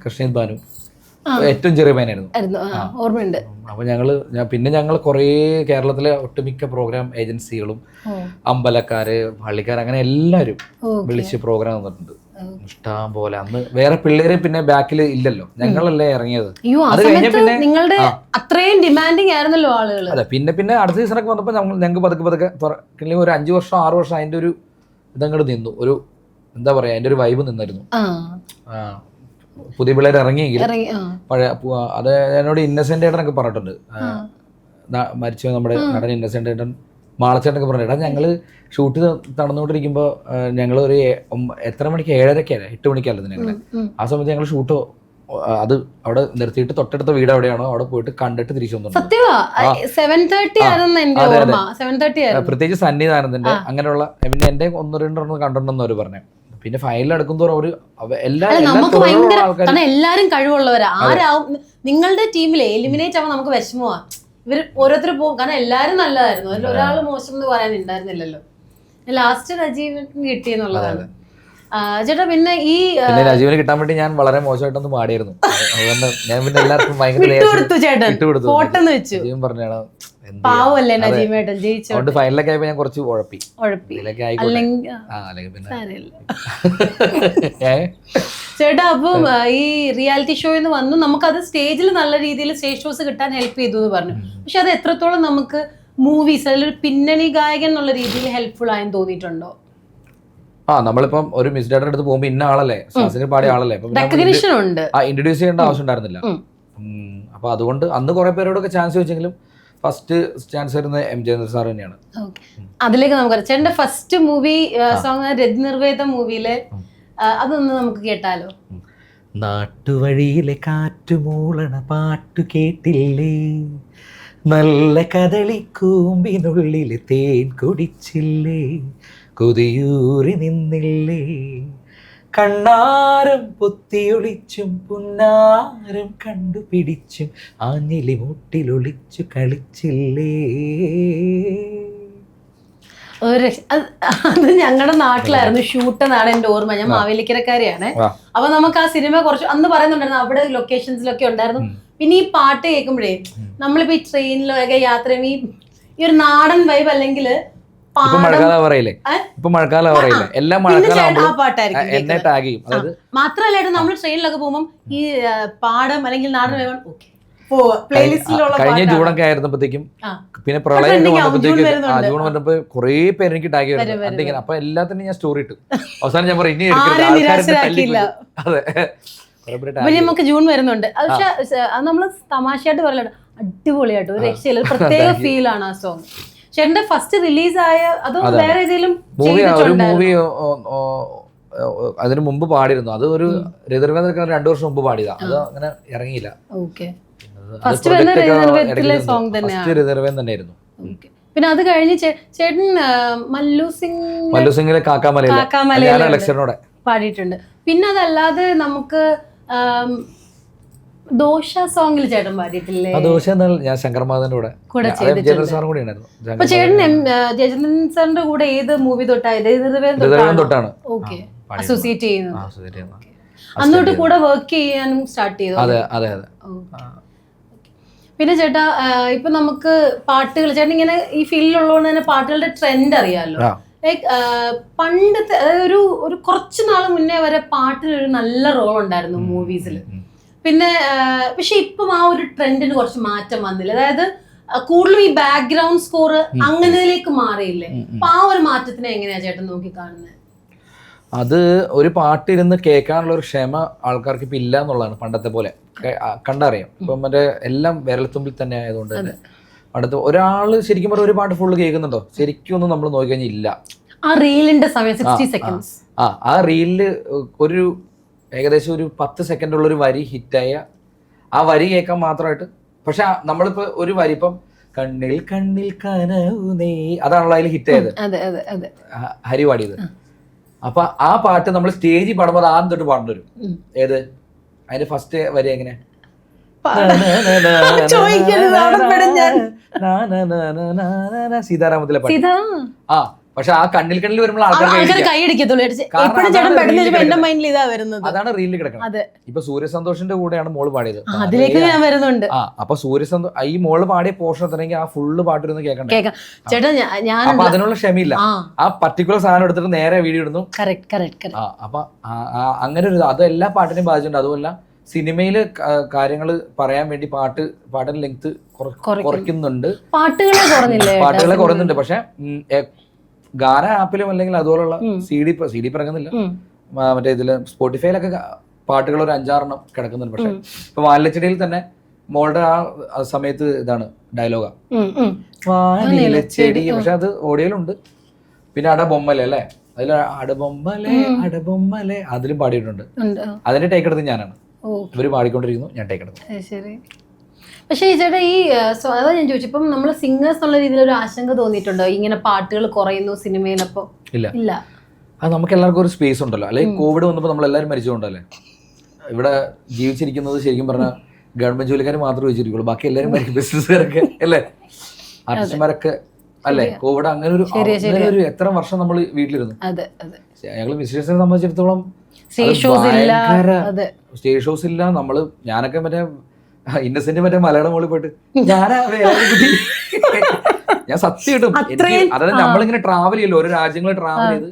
കൃഷ്ണീത് ബാനു ഏറ്റവും ചെറിയ പയ്യനായിരുന്നു. ഓർമ്മയുണ്ട്. അപ്പൊ ഞങ്ങൾ കുറേ കേരളത്തിലെ ഒട്ടുമിക്ക പ്രോഗ്രാം ഏജൻസികളും അമ്പലക്കാര്, പള്ളിക്കാര്, അങ്ങനെ എല്ലാവരും വിളിച്ച് പ്രോഗ്രാം തന്നിട്ടുണ്ട് ഇഷ്ടം പോലെ. അന്ന് വേറെ പിള്ളേര് പിന്നെ ബാക്കിൽ ഇല്ലല്ലോ, ഞങ്ങളല്ലേ ഇറങ്ങിയത്. അത് കഴിഞ്ഞ പിന്നെ നിങ്ങളുടെ അത്രയും ഡിമാൻഡിങ് ആയിരുന്നല്ലോ ആളുകൾ. അതെ, പിന്നെ അടുത്ത സീസണൊക്കെ വന്നപ്പോൾ ഞങ്ങൾക്ക് പതുക്കെ ഒരു 5 വർഷം 6 വർഷം അതിന്റെ ഒരു ഇതങ്ങോട്ട് നിന്നു. ഒരു എന്താ പറയാ, അതിന്റെ ഒരു വൈബ് നിന്നായിരുന്നു. പുതിയ പിള്ളേർ ഇറങ്ങിയെങ്കിലും പഴയ അത് എന്നോട് ഇന്നസെന്റ് ഏട്ടനൊക്കെ പറഞ്ഞിട്ടുണ്ട്. മരിച്ചു നമ്മുടെ നടൻ ഇന്നസെന്റ് ഏട്ടൻ, മാളച്ചേട്ടനൊക്കെ പറഞ്ഞിട്ടാ ഞങ്ങള് ഷൂട്ട് നടന്നുകൊണ്ടിരിക്കുമ്പോൾ ഞങ്ങൾ ഒരു എത്ര മണിക്ക് 7:30 8 മണിക്കല്ലത് ഞങ്ങള്. ആ സമയത്ത് ഞങ്ങൾ ഷൂട്ട് അത് അവിടെ നിർത്തിയിട്ട് തൊട്ടടുത്ത വീട് എവിടെയാണോ അവിടെ പോയിട്ട് കണ്ടിട്ട് തിരിച്ചു വന്നിട്ടുണ്ട്. പ്രത്യേകിച്ച് സന്നിധാനത്തിന്റെ അങ്ങനെയുള്ള, പിന്നെ എന്റെ 1-2 കണ്ടിട്ടുണ്ടെന്ന് അവര് പറഞ്ഞു. പിന്നെ ഫൈനൽ എടുക്കും തോറും എല്ലാരും കഴിവുള്ളവരാ. ആരാവും നിങ്ങളുടെ ടീമിലെ എലിമിനേറ്റ് ആവുമ്പോൾ നമുക്ക് വിഷമമാണ്. ഇവർ ഓരോരുത്തർ പോകും, കാരണം എല്ലാരും നല്ലതായിരുന്നു, അതിൽ ഒരാൾ മോശം എന്ന് പറയാനുണ്ടായിരുന്നില്ലല്ലോ. ലാസ്റ്റ് രാജീവിന് കിട്ടിയെന്നുള്ളതാണ്. ചേട്ടാ പിന്നെ ഈ രാജീവിന് കിട്ടാൻ വേണ്ടി ഞാൻ വളരെ മോശമായിട്ടൊന്ന് പാടിയായിരുന്നു. അതുകൊണ്ട് ഞാൻ പിന്നെ എല്ലാവർക്കും പറഞ്ഞാണ് പാവല്ലേ നജീമേട്ടൻ ജയിച്ചു. അതുകൊണ്ട് ഫൈനലൊക്കെ ആയപ്പോ ഞാൻ കുറച്ച് ഉഴപ്പി. ചേട്ടാ അപ്പം ഈ റിയാലിറ്റി ഷോയിൽ വന്നു, നമുക്കത് സ്റ്റേജിൽ നല്ല രീതിയിൽ സ്റ്റേജ് ഷോസ് കിട്ടാൻ ഹെൽപ്പ് ചെയ്തു എന്ന് പറഞ്ഞു. പക്ഷെ അത് എത്രത്തോളം നമുക്ക് മൂവീസ് അല്ലെങ്കിൽ ഒരു പിന്നണി ഗായകൻ എന്നുള്ള രീതിയിൽ ഹെൽപ്ഫുൾ ആയെന്ന് തോന്നിയിട്ടുണ്ടോ? നമ്മളിപ്പം ഒരു മിസ് ഡേറ്റർ എടുത്ത് പോകുമ്പോ ഇന്ന ആളല്ലേ, ശാസ്ത്രീയ പാടിയ ആളല്ലേ, ഇൻട്രൊഡ്യൂസ് ചെയ്യേണ്ട ആവശ്യം ഉണ്ടായിരുന്നില്ല. അപ്പൊ അതുകൊണ്ട് അന്ന് കുറെ പേരോടൊക്കെ ചാൻസ് ചോദിച്ചെങ്കിലും ഫസ്റ്റ് ചാൻസ് വരുന്നത് MJ സാർ തന്നെയാണ്. അതിലേക്ക് നമുക്ക് ചേട്ടന്റെ ഫസ്റ്റ് മൂവി സോങ് രതിനിർവേദ മൂവിയിലെ അതൊന്ന് നമുക്ക് കേട്ടാലോ? നാട്ടുവഴിയിലെ കാറ്റുമൂളണ പാട്ടു കേട്ടില്ലേ, നല്ല കദളിക്കൂമ്പിനുള്ളിലെ തേൻ കുടിച്ചില്ലേ, കൊതിയൂറി നിന്നില്ലേ, കണ്ണാരം പൊത്തിയൊളിച്ചും പുന്നാരം കണ്ടുപിടിച്ചും ആഞ്ഞിലി മുട്ടിലൊളിച്ചു കളിച്ചില്ലേ. അത് ഞങ്ങളുടെ നാട്ടിലായിരുന്നു ഷൂട്ട് എന്നാണ് എന്റെ ഓർമ്മ. ഞാൻ മാവേലിക്കരക്കാരിയാണ്. അപ്പൊ നമുക്ക് ആ സിനിമ കുറച്ച് അന്ന് പറയുന്നുണ്ടായിരുന്നു, അവിടെ ലൊക്കേഷൻസിലൊക്കെ ഉണ്ടായിരുന്നു. പിന്നെ ഈ പാട്ട് കേൾക്കുമ്പോഴേ നമ്മളിപ്പോ ഈ ട്രെയിനിലൊക്കെ യാത്ര ഈ ഒരു നാടൻ വൈബ് അല്ലെങ്കിൽ മാത്രല്ല നമ്മൾ ട്രെയിനിലൊക്കെ പോകുമ്പോൾ ഈ പാടം അല്ലെങ്കിൽ നാടൻ വൈബ് കഴിഞ്ഞ ജൂണൊക്കെ ആയിരുന്നപ്പോഴത്തേക്കും പിന്നെ പ്രളയം ജൂൺ വന്നപ്പോ കുറെ പേര് എനിക്ക് ടാഗ് ചെയ്തു. അപ്പൊ എല്ലാത്തിനും ഞാൻ സ്റ്റോറി ഇട്ടു. അവസാനം ഞാൻ പറയും അതെ നമുക്ക് ജൂൺ വരുന്നുണ്ട്. പക്ഷെ നമ്മള് തമാശയായിട്ട് പറയല, അടിപൊളിയായിട്ട് ഒരു രക്ഷയില്ല, ഒരു പ്രത്യേക ഫീൽ ആണ് ആ സോങ്. ചേട്ടന്റെ ഫസ്റ്റ് റിലീസ് ആയ അതോ വേറെ ഏതെങ്കിലും മൂവി അതിന് മുമ്പ് പാടിയിരുന്നു. അത് ഒരു രതിർവേദനൊക്കെ 2 വർഷം മുമ്പ് പാടിയതാ. അത് അങ്ങനെ ഇറങ്ങിയില്ല. പിന്നെ അത് കഴിഞ്ഞ് ചേട്ടൻ മല്ലു സിംഗിലെ കാക്കാമലയിലെ പാടിയിട്ടുണ്ട്. പിന്നെ അതല്ലാതെ നമുക്ക് ദോശ സോങ്ങിൽ ചേട്ടൻ പാടിയിട്ടില്ലേ? ഞാൻ ശങ്കർമാധവന്റെ കൂടെ അപ്പൊ ചേട്ടൻ ജയചന്ദ്രൻ സാറിന്റെ കൂടെ ഏത് മൂവി തൊട്ടായത്? തൊട്ടാണ് അസോസിയേറ്റ് ചെയ്യുന്നത്. അന്നോട്ട് കൂടെ വർക്ക് ചെയ്യാനും സ്റ്റാർട്ട് ചെയ്തു. അതെ അതെ അതെ. പിന്നെ ചേട്ടാ ഇപ്പൊ നമുക്ക് പാട്ടുകൾ ചേട്ടൻ ഇങ്ങനെ ഈ ഫീൽഡിലുള്ളതുകൊണ്ട് തന്നെ പാട്ടുകളുടെ ട്രെൻഡ് അറിയാമല്ലോ. ലൈക്ക് പണ്ടത്തെ അതായത് ഒരു കുറച്ച് നാൾ മുന്നേ വരെ പാട്ടിനൊരു നല്ല റോൾ ഉണ്ടായിരുന്നു മൂവീസിൽ. പിന്നെ പക്ഷെ ഇപ്പം ആ ഒരു ട്രെൻഡിന് കുറച്ച് മാറ്റം വന്നില്ല. അതായത് കൂടുതലും ഈ ബാക്ക്ഗ്രൗണ്ട് സ്കോർ അങ്ങനെയിലേക്ക് മാറിയില്ലേ? അപ്പൊ ആ ഒരു മാറ്റത്തിനെ എങ്ങനെയാ ചേട്ടൻ നോക്കി കാണുന്നത്? അത് ഒരു പാട്ടിരുന്ന് കേൾക്കാനുള്ള ഒരു ക്ഷമ ആൾക്കാർക്ക് ഇപ്പം ഇല്ല എന്നുള്ളതാണ്. പണ്ടത്തെ പോലെ കണ്ടറിയാം. ഇപ്പം മറ്റേ എല്ലാം വിരൽത്തുമ്പിൽ തന്നെ ആയതുകൊണ്ട് തന്നെ അടുത്ത് ഒരാള് ശരിക്കും പറഞ്ഞ ഒരു പാട്ട് ഫുള്ള് കേൾക്കുന്നുണ്ടോ ശരിക്കും ഒന്നും നമ്മൾ നോക്കി കഴിഞ്ഞാൽ ഇല്ല. ആ റീലിന്റെ സമയം 60 seconds ആ റീലില് ഒരു ഏകദേശം ഒരു 10 സെക്കൻഡുള്ള ഒരു വരി ഹിറ്റായ ആ വരി കേൾക്കാൻ മാത്രമായിട്ട്. പക്ഷെ നമ്മളിപ്പോ ഒരു വരി ഇപ്പം കണ്ണിൽ കണ്ണിൽ കനവു നീ അതാണല്ലോ അതിൽ ഹിറ്റ് ആയത്, ഹരി പാടിയത്. അപ്പൊ ആ പാട്ട് നമ്മൾ സ്റ്റേജിൽ പാടുമ്പോൾ ആദ്യം തൊട്ട് പാടേണ്ടി വരും. ഏത് അതിന്റെ ഫസ്റ്റ് വരി എങ്ങനെ സീതാരാമത്തിലെ പാട്ട്. ആ പക്ഷെ ആ കണ്ണിൽ കണ്ണിൽ വരുമ്പോൾ അതാണ് റീലിൽ കിടക്കുന്നത്. ഇപ്പൊ സൂര്യസന്തോഷിന്റെ കൂടെയാണ് മോള് പാടിയത്. അതിലേക്ക് ഞാൻ വരുന്നുണ്ട്. അപ്പൊ ഈ മോള് പാടിയ പോർഷൻ എത്തണമെങ്കിൽ ആ ഫുള്ള് പാട്ടിരുന്ന് കേൾക്കണ്ടേ. അപ്പൊ അതിനുള്ള ക്ഷമയില്ല. ആ പർട്ടിക്കുലർ സാധനം എടുത്തിട്ട് നേരെ വീഡിയോ ഇടുന്നു. അപ്പൊ അങ്ങനെ ഒരു അത് എല്ലാ പാട്ടിനെയും ബാധിച്ചിട്ടുണ്ട്. അതുമല്ല സിനിമയില് കാര്യങ്ങൾ പറയാൻ വേണ്ടി പാട്ടിന്റെ ലെങ്ത് കുറയ്ക്കുന്നുണ്ട്, പാട്ടുകളെ കുറയുന്നുണ്ട്. പക്ഷെ ഗാന ആപ്പിലും അല്ലെങ്കിൽ അതുപോലുള്ള സി ഡി പിറങ്ങുന്നില്ല. മറ്റേ ഇതില് സ്പോട്ടിഫൈയിലൊക്കെ പാട്ടുകൾ ഒരു 5-6 കിടക്കുന്നുണ്ട്. പക്ഷെ ഇപ്പൊ വാനിലച്ചെടിയിൽ തന്നെ മോളുടെ ആ സമയത്ത് ഇതാണ് ഡയലോഗാ വാനിലച്ചെടി. പക്ഷെ അത് ഓഡിയോയിലുണ്ട്. പിന്നെ അടബൊമ്മലെ അല്ലേ, അതിൽ അടബൊമ്മലെ അതിലും പാടിയിട്ടുണ്ട്. അതിന്റെ ടേക്ക് എടുത്ത് ഞാനാണ്. ഇവര് പാടിക്കൊണ്ടിരിക്കുന്നു, ഞാൻ ടേക്ക് എടുത്തു. പക്ഷേ ഈ ചേട്ടാ ഈ അതാ ഞാൻ ചോദിച്ചു, ഇപ്പം നമ്മൾ സിംഗേഴ്സ് എന്നുള്ള രീതിയിൽ ഒരു ആശങ്ക തോന്നിയിട്ടുണ്ടോ ഇങ്ങനെ പാട്ടുകൾ കുറയുന്നു സിനിമയിലപ്പോ? ഇല്ല, അത് നമുക്ക് എല്ലാവർക്കും ഒരു സ്പേസ് ഉണ്ടല്ലോ. അല്ലെങ്കിൽ കോവിഡ് വന്നപ്പോൾ നമ്മൾ എല്ലാവരും മരിച്ചുകൊണ്ടല്ലേ ഇവിടെ ജീവിച്ചിരിക്കുന്നത്. ശരിക്കും പറഞ്ഞാൽ ഗവൺമെന്റ് ജോലിക്കാർ മാത്രമേ ജീവിച്ചിരിക്കുള്ളൂ, ബാക്കി എല്ലാവരും മരിക്കും. ബിസിനസ്സുകാരൊക്കെ അല്ലേ, ആർട്ടിസ്റ്റ്മാരൊക്കെ അല്ലേ. കോവിഡ് അങ്ങനെ ഒരു എത്ര വർഷം നമ്മൾ വീട്ടിലിരുന്നു. ഞങ്ങൾ ബിസിനസ്സിനെ സംബന്ധിച്ചിടത്തോളം സ്റ്റേജ് ഷോസ് ഇല്ല. നമ്മള് ഞാനൊക്കെ മറ്റേ ഇന്നസെന്റ് മറ്റേ മലയാളം മോളിൽ പോയിട്ട് ഞാൻ സത്യം കിട്ടും. അതായത് നമ്മളിങ്ങനെ ട്രാവൽ ചെയ്യല്ലോ, ഓരോ രാജ്യങ്ങളിൽ ട്രാവൽ ചെയ്ത്.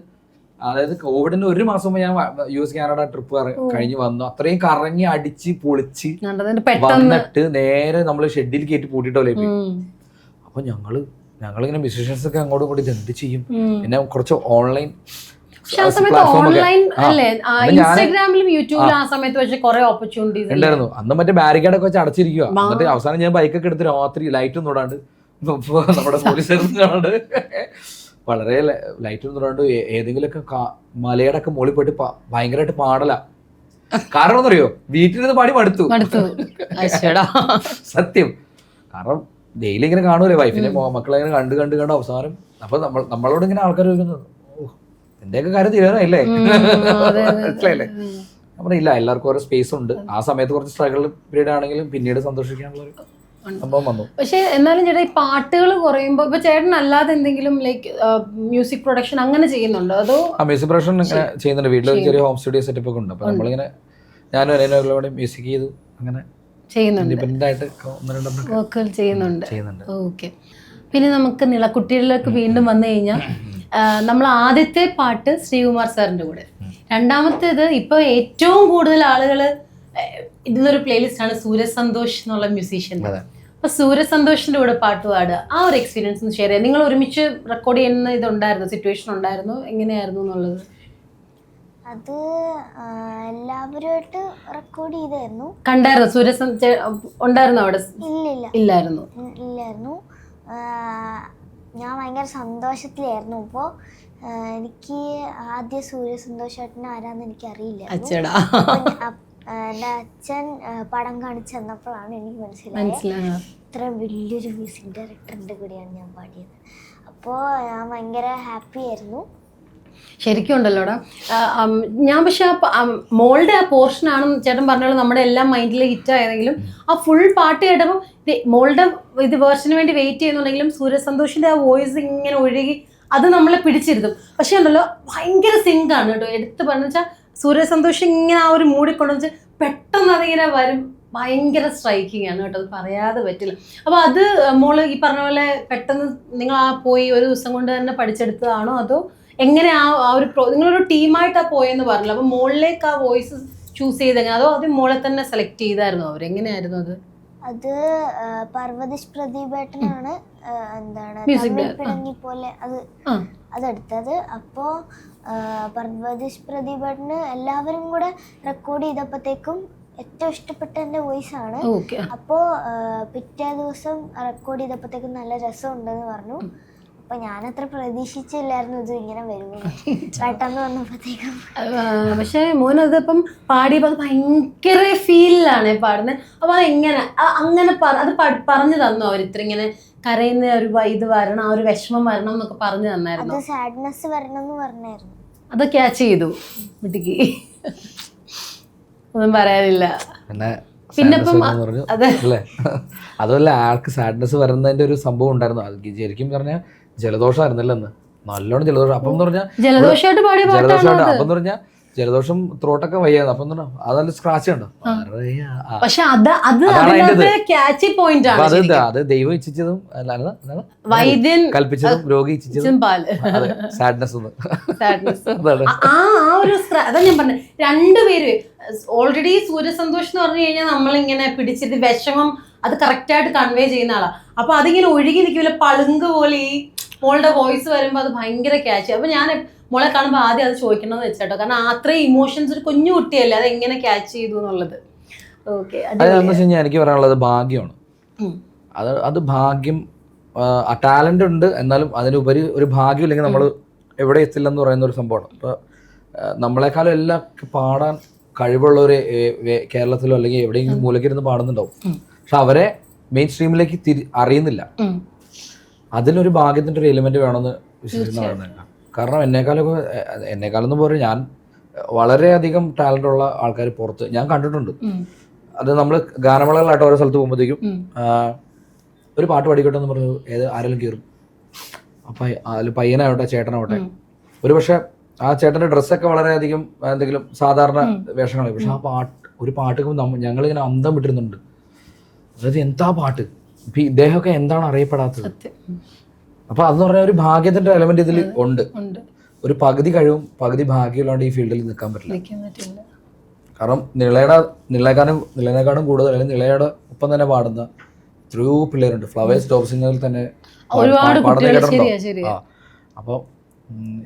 അതായത് കോവിഡിന് 1 മാസം മുമ്പ് ഞാൻ US കാനഡ ട്രിപ്പ് കഴിഞ്ഞ് വന്നു. അത്രയും കറങ്ങി അടിച്ച് പൊളിച്ച് വന്നിട്ട് നേരെ നമ്മള് ഷെഡിൽ കയറ്റി പൂട്ടിയിട്ടോലേ പോയി. അപ്പൊ ഞങ്ങളിങ്ങനെ മ്യൂസീഷ്യൻസ് ഒക്കെ അങ്ങോട്ടും കൂടി എന്ത് ചെയ്യും. പിന്നെ കുറച്ച് ഓൺലൈൻ ഉണ്ടായിരുന്നു. അന്ന് മറ്റേ ബാരിക്കേഡ് ഒക്കെ വെച്ച് അടച്ചിരിക്കുക. എന്നിട്ട് അവസാനം ഞാൻ ബൈക്കൊക്കെ എടുത്ത് രാത്രി ലൈറ്റും തൊടാണ്ട് നമ്മുടെ പോലീസുകാരൊന്നും കാണാണ്ട് വളരെ ലൈറ്റൊന്നും തൊടാണ്ട് ഏതെങ്കിലുമൊക്കെ മലയുടെ ഒക്കെ മുകളിൽ പോയിട്ട് ഭയങ്കരമായിട്ട് പാടല. കാരണം എന്നറിയോ, വീട്ടിലിരുന്ന് പാടി മടുത്തു സത്യം. കാരണം ഡെയിലി ഇങ്ങനെ കാണൂലേ വൈഫിനെ മക്കളെ ഇങ്ങനെ കണ്ട് അവസാനം. അപ്പൊ നമ്മളോട് ഇങ്ങനെ ആൾക്കാർ എന്റെയൊക്കെ കാര്യം തീരാനല്ലേ മനസ്സിലായില്ലേ. നമ്മുടെ ഇല്ല, എല്ലാവർക്കും ഓരോ സ്പേസ് ഉണ്ട്. ആ സമയത്ത് കുറച്ച് സ്ട്രഗിൾ പീരീഡ് ആണെങ്കിലും പിന്നീട് സന്തോഷിക്കാനുള്ള ഒരു സംഭവം വന്നു. പക്ഷെ എന്നാലും ചേട്ടാ ഈ പാട്ടുകൾ കുറയുമ്പോ ഇപ്പൊ ചേട്ടൻ അല്ലാതെ എന്തെങ്കിലും ലൈക്ക് മ്യൂസിക് പ്രൊഡക്ഷൻ അങ്ങനെ ചെയ്യുന്നുണ്ടോ? അതോ മ്യൂസിക് പ്രൊഡക്ഷൻ ഇങ്ങനെ ചെയ്യുന്നുണ്ട്. വീട്ടിലൊരു ചെറിയ ഹോം സ്റ്റുഡിയോ സെറ്റപ്പ് ഒക്കെ ഉണ്ട്. അപ്പൊ നമ്മളിങ്ങനെ ഞാനും അനിയനോടെ മ്യൂസിക് ചെയ്തു അങ്ങനെ ഇൻഡിപെൻഡന്റ് ആയിട്ട് വർക്കുകൾ ചെയ്യുന്നുണ്ട്. ഓക്കെ. പിന്നെ നമുക്ക് നിളക്കുട്ടികളിലേക്ക് വീണ്ടും വന്നു കഴിഞ്ഞാൽ നമ്മൾ ആദ്യത്തെ പാട്ട് ശ്രീകുമാർ സാറിന്റെ കൂടെ, രണ്ടാമത്തേത് ഇപ്പൊ ഏറ്റവും കൂടുതൽ ആളുകൾ ഇടുന്നൊരു പ്ലേലിസ്റ്റ് ആണ് സൂര്യസന്തോഷ് എന്നുള്ള മ്യൂസീഷ്യൻ. അപ്പൊ സൂര്യസന്തോഷിന്റെ കൂടെ പാട്ട് പാടുക, ആ ഒരു എക്സ്പീരിയൻസ് ഒന്ന് ഷെയർ ചെയ്യാം. നിങ്ങൾ ഒരുമിച്ച് റെക്കോർഡ് ചെയ്യുന്ന ഇതുണ്ടായിരുന്നു, സിറ്റുവേഷൻ ഉണ്ടായിരുന്നു, എങ്ങനെയായിരുന്നു എന്നുള്ളത്? അത് എല്ലാവരുമായിട്ട് റെക്കോർഡ് ചെയ്തായിരുന്നു. കണ്ടായിരുന്നു ഉണ്ടായിരുന്നു അവിടെ? ഇല്ലായിരുന്നു. ഞാൻ ഭയങ്കര സന്തോഷത്തിലായിരുന്നു. അപ്പോൾ എനിക്ക് ആദ്യം സൂര്യസന്തോഷേട്ടനെ ആരാന്ന് എനിക്ക് അറിയില്ല. എൻ്റെ അച്ഛൻ പടം കാണിച്ചു തന്നപ്പോഴാണ് എനിക്ക് മനസ്സിലായത് ഇത്രയും വലിയൊരു മ്യൂസിക് ഡയറക്ടറിൻ്റെ കൂടെയാണ് ഞാൻ പാടിയത്. അപ്പോൾ ഞാൻ ഭയങ്കര ഹാപ്പി ആയിരുന്നു. ശരിക്കും ഉണ്ടല്ലോടാ. ഞാൻ പക്ഷെ മോളുടെ ആ പോർഷനാണ് ചേട്ടൻ പറഞ്ഞോളൂ നമ്മുടെ എല്ലാം മൈൻഡിൽ ഹിറ്റ് ആയതെങ്കിലും ആ ഫുൾ പാട്ട് കേട്ടപ്പോൾ മോളുടെ ഇത് വേർഷന് വേണ്ടി വെയിറ്റ് ചെയ്യുന്നുണ്ടെങ്കിലും സൂര്യസന്തോഷിന്റെ ആ വോയിസ് ഇങ്ങനെ ഒഴുകി അത് നമ്മളെ പിടിച്ചിരുത്തും. പക്ഷെ ഉണ്ടല്ലോ ഭയങ്കര സിങ്കാണ് കേട്ടോ. എടുത്ത് പറഞ്ഞു വെച്ചാൽ സൂര്യസന്തോഷം ഇങ്ങനെ ആ ഒരു മൂടിക്കൊണ്ടു വെച്ചാൽ പെട്ടെന്ന് അതിങ്ങനെ വരും. ഭയങ്കര സ്ട്രൈക്കിംഗ് ആണ് കേട്ടോ, അത് പറയാതെ പറ്റില്ല. അപ്പൊ അത് മോള് ഈ പറഞ്ഞ പോലെ പെട്ടെന്ന് നിങ്ങൾ ആ പോയി ഒരു ദിവസം കൊണ്ട് തന്നെ പഠിച്ചെടുത്തതാണോ, അതോ എങ്ങനെ ആ ഒരു നിങ്ങളൊരു ടീമായിട്ടാ പോയെന്ന് പറഞ്ഞല്ലോ, അപ്പൊ മോളിലേക്ക് ആ വോയിസ് ചൂസ് ചെയ്തെങ്ങനെ, അതോ അത് മോളെ തന്നെ സെലക്ട് ചെയ്തായിരുന്നു അവരെങ്ങനെയായിരുന്നു അത്? അത് പർവ്വതീഷ് പ്രദീപേട്ടനാണ് എന്താണ് പിണങ്ങി പോലെ അതെടുത്തത്. അപ്പോൾ പർവ്വതീഷ് പ്രദീപേട്ടന് എല്ലാവരും കൂടെ റെക്കോർഡ് ചെയ്തപ്പോഴത്തേക്കും ഏറ്റവും ഇഷ്ടപ്പെട്ട എൻ്റെ വോയിസ് ആണ്. അപ്പോൾ പിറ്റേ ദിവസം റെക്കോർഡ് ചെയ്തപ്പോഴത്തേക്കും നല്ല രസമുണ്ടെന്ന് പറഞ്ഞു. അപ്പൊ ഞാനത്ര പ്രതീക്ഷിച്ചില്ലായിരുന്നു ഇത് ഇങ്ങനെ വരുന്നത്, പെട്ടെന്ന് വന്നപ്പോഴത്തേക്കും. പക്ഷെ മോനത് ഇപ്പം പാടിയപ്പോൾ അത് ഭയങ്കര ഫീലിലാണ് പാടുന്നത്. അപ്പൊ അതെങ്ങനെ അങ്ങനെ അത് പറഞ്ഞു തന്നോ അവർ? ഇത്ര ഇങ്ങനെ കരയുന്ന ഒരു ഇത് വരണം, ആ ഒരു വിഷമം വരണം എന്നൊക്കെ പറഞ്ഞു തന്നായിരുന്നു? അത് സാഡ്നെസ് വരണം എന്ന് പറഞ്ഞായിരുന്നു. അത് ക്യാച്ച് ചെയ്തു കുട്ടിക്ക്? ഒന്നും പറയാനില്ല. പിന്നെ അതുമല്ല, ആൾക്ക് സാഡ്നെസ് വരുന്നതിന്റെ ഒരു സംഭവം ഉണ്ടായിരുന്നു. അത് ശരിക്കും പറഞ്ഞാൽ ജലദോഷമായിരുന്നല്ലോ അന്ന്, നല്ലോണം ജലദോഷം. അപ്പം പറഞ്ഞാൽ ജലദോഷമായിട്ട് അപ്പം പറഞ്ഞാൽ ജലദോഷം ത്രോട്ടൊക്കെ വയ്യാതെ. അപ്പം അതല്ല സ്ക്രാച്ച് ഉണ്ടോ, അത് ദൈവം ഇച്ഛിച്ചതും വൈദ്യൻ കൽപ്പിച്ചതും രോഗി ഇച്ഛിച്ചതും സാഡ്നെസ്. അതാ ഞാൻ പറഞ്ഞത്, രണ്ടുപേര് ഓൾറെഡി സൂര്യസന്തോഷം എന്ന് പറഞ്ഞു കഴിഞ്ഞാൽ നമ്മളിങ്ങനെ പിടിച്ചിട്ട് വിഷമം അത് കറക്റ്റായിട്ട് കൺവേ ചെയ്യുന്ന ആളാ. അപ്പൊ അതിങ്ങനെ ഒഴുകി നിൽക്കില്ല, പളുങ്ക് പോലെ ഈ മോളുടെ വോയിസ് വരുമ്പോൾ അത് ഭയങ്കര ക്യാച്ച്. അപ്പൊ ഞാൻ മോളെ കാണുമ്പോൾ ആദ്യം അത് ചോദിക്കണമെന്ന് വെച്ചേട്ടോ, കാരണം അത്രയും ഇമോഷൻസ് ഒരു കുഞ്ഞു കുട്ടിയല്ലേ, അത് എങ്ങനെ ക്യാച്ച് ചെയ്തു എന്നുള്ളത്. ഓക്കെ, എനിക്ക് പറയാനുള്ളത് ഭാഗ്യമാണ്. അത് ഭാഗ്യം, ടാലന്റ് ഉണ്ട്, എന്നാലും അതിനുപരി ഒരു ഭാഗ്യം ഇല്ലെങ്കിൽ നമ്മൾ എവിടെ എത്തില്ലെന്ന് പറയുന്ന ഒരു സംഭവമാണ്. ഇപ്പോൾ നമ്മളെക്കാളും എല്ലാം പാടാൻ കഴിവുള്ളവർ കേരളത്തിലോ അല്ലെങ്കിൽ എവിടെയെങ്കിലും മൂലക്കിരുന്ന് പാടുന്നുണ്ടാവും. പക്ഷെ അവരെ മെയിൻ സ്ട്രീമിലേക്ക് അറിയുന്നില്ല. അതിലൊരു ഭാഗ്യത്തിൻ്റെ ഒരു എലിമെന്റ് വേണമെന്ന് വിശ്വസിക്കുന്നതാണ്. കാരണം എന്നെക്കാളെന്ന് പോലും ഞാൻ വളരെയധികം ടാലന്റ് ഉള്ള ആൾക്കാർ പുറത്ത് ഞാൻ കണ്ടിട്ടുണ്ട്. അത് നമ്മൾ ഗാനമേളകളായിട്ട് ഓരോ സ്ഥലത്ത് പോകുമ്പോഴത്തേക്കും ഒരു പാട്ട് പാടിക്കോട്ടെ എന്ന് പറഞ്ഞു ആരെങ്കിലും കയറും. അപ്പം അതിൽ പയ്യനാവട്ടെ ചേട്ടനാവട്ടെ, ഒരു പക്ഷെ ആ ചേട്ടൻ്റെ ഡ്രസ്സൊക്കെ വളരെയധികം എന്തെങ്കിലും സാധാരണ വേഷങ്ങളായി, പക്ഷെ ആ ഒരു പാട്ട് ഞങ്ങളിങ്ങനെ അന്തം വിട്ടിരുന്നുണ്ട്. അതായത് എന്താ പാട്ട്, ഇപ്പം ഇദ്ദേഹമൊക്കെ എന്താണ് അറിയപ്പെടാത്തത്. അപ്പം അതെന്ന് പറഞ്ഞാൽ ഒരു ഭാഗ്യത്തിൻ്റെ എലമെന്റ് ഇതിൽ ഉണ്ട്. ഒരു പകുതി കഴിവും പകുതി ഭാഗ്യമില്ലാണ്ട് ഈ ഫീൽഡിൽ നിൽക്കാൻ പറ്റില്ല. കാരണം നിളയെക്കാളും കൂടുതൽ, അല്ലെങ്കിൽ നിളയുടെ ഒപ്പം തന്നെ പാടുന്ന എത്രയോ പിള്ളേരുണ്ട്. ഫ്ലവേഴ്സ് ടോപ്പ് സിംഗറിൽ തന്നെ പാടുന്ന കേട്ടിട്ടുണ്ടോ? അപ്പോൾ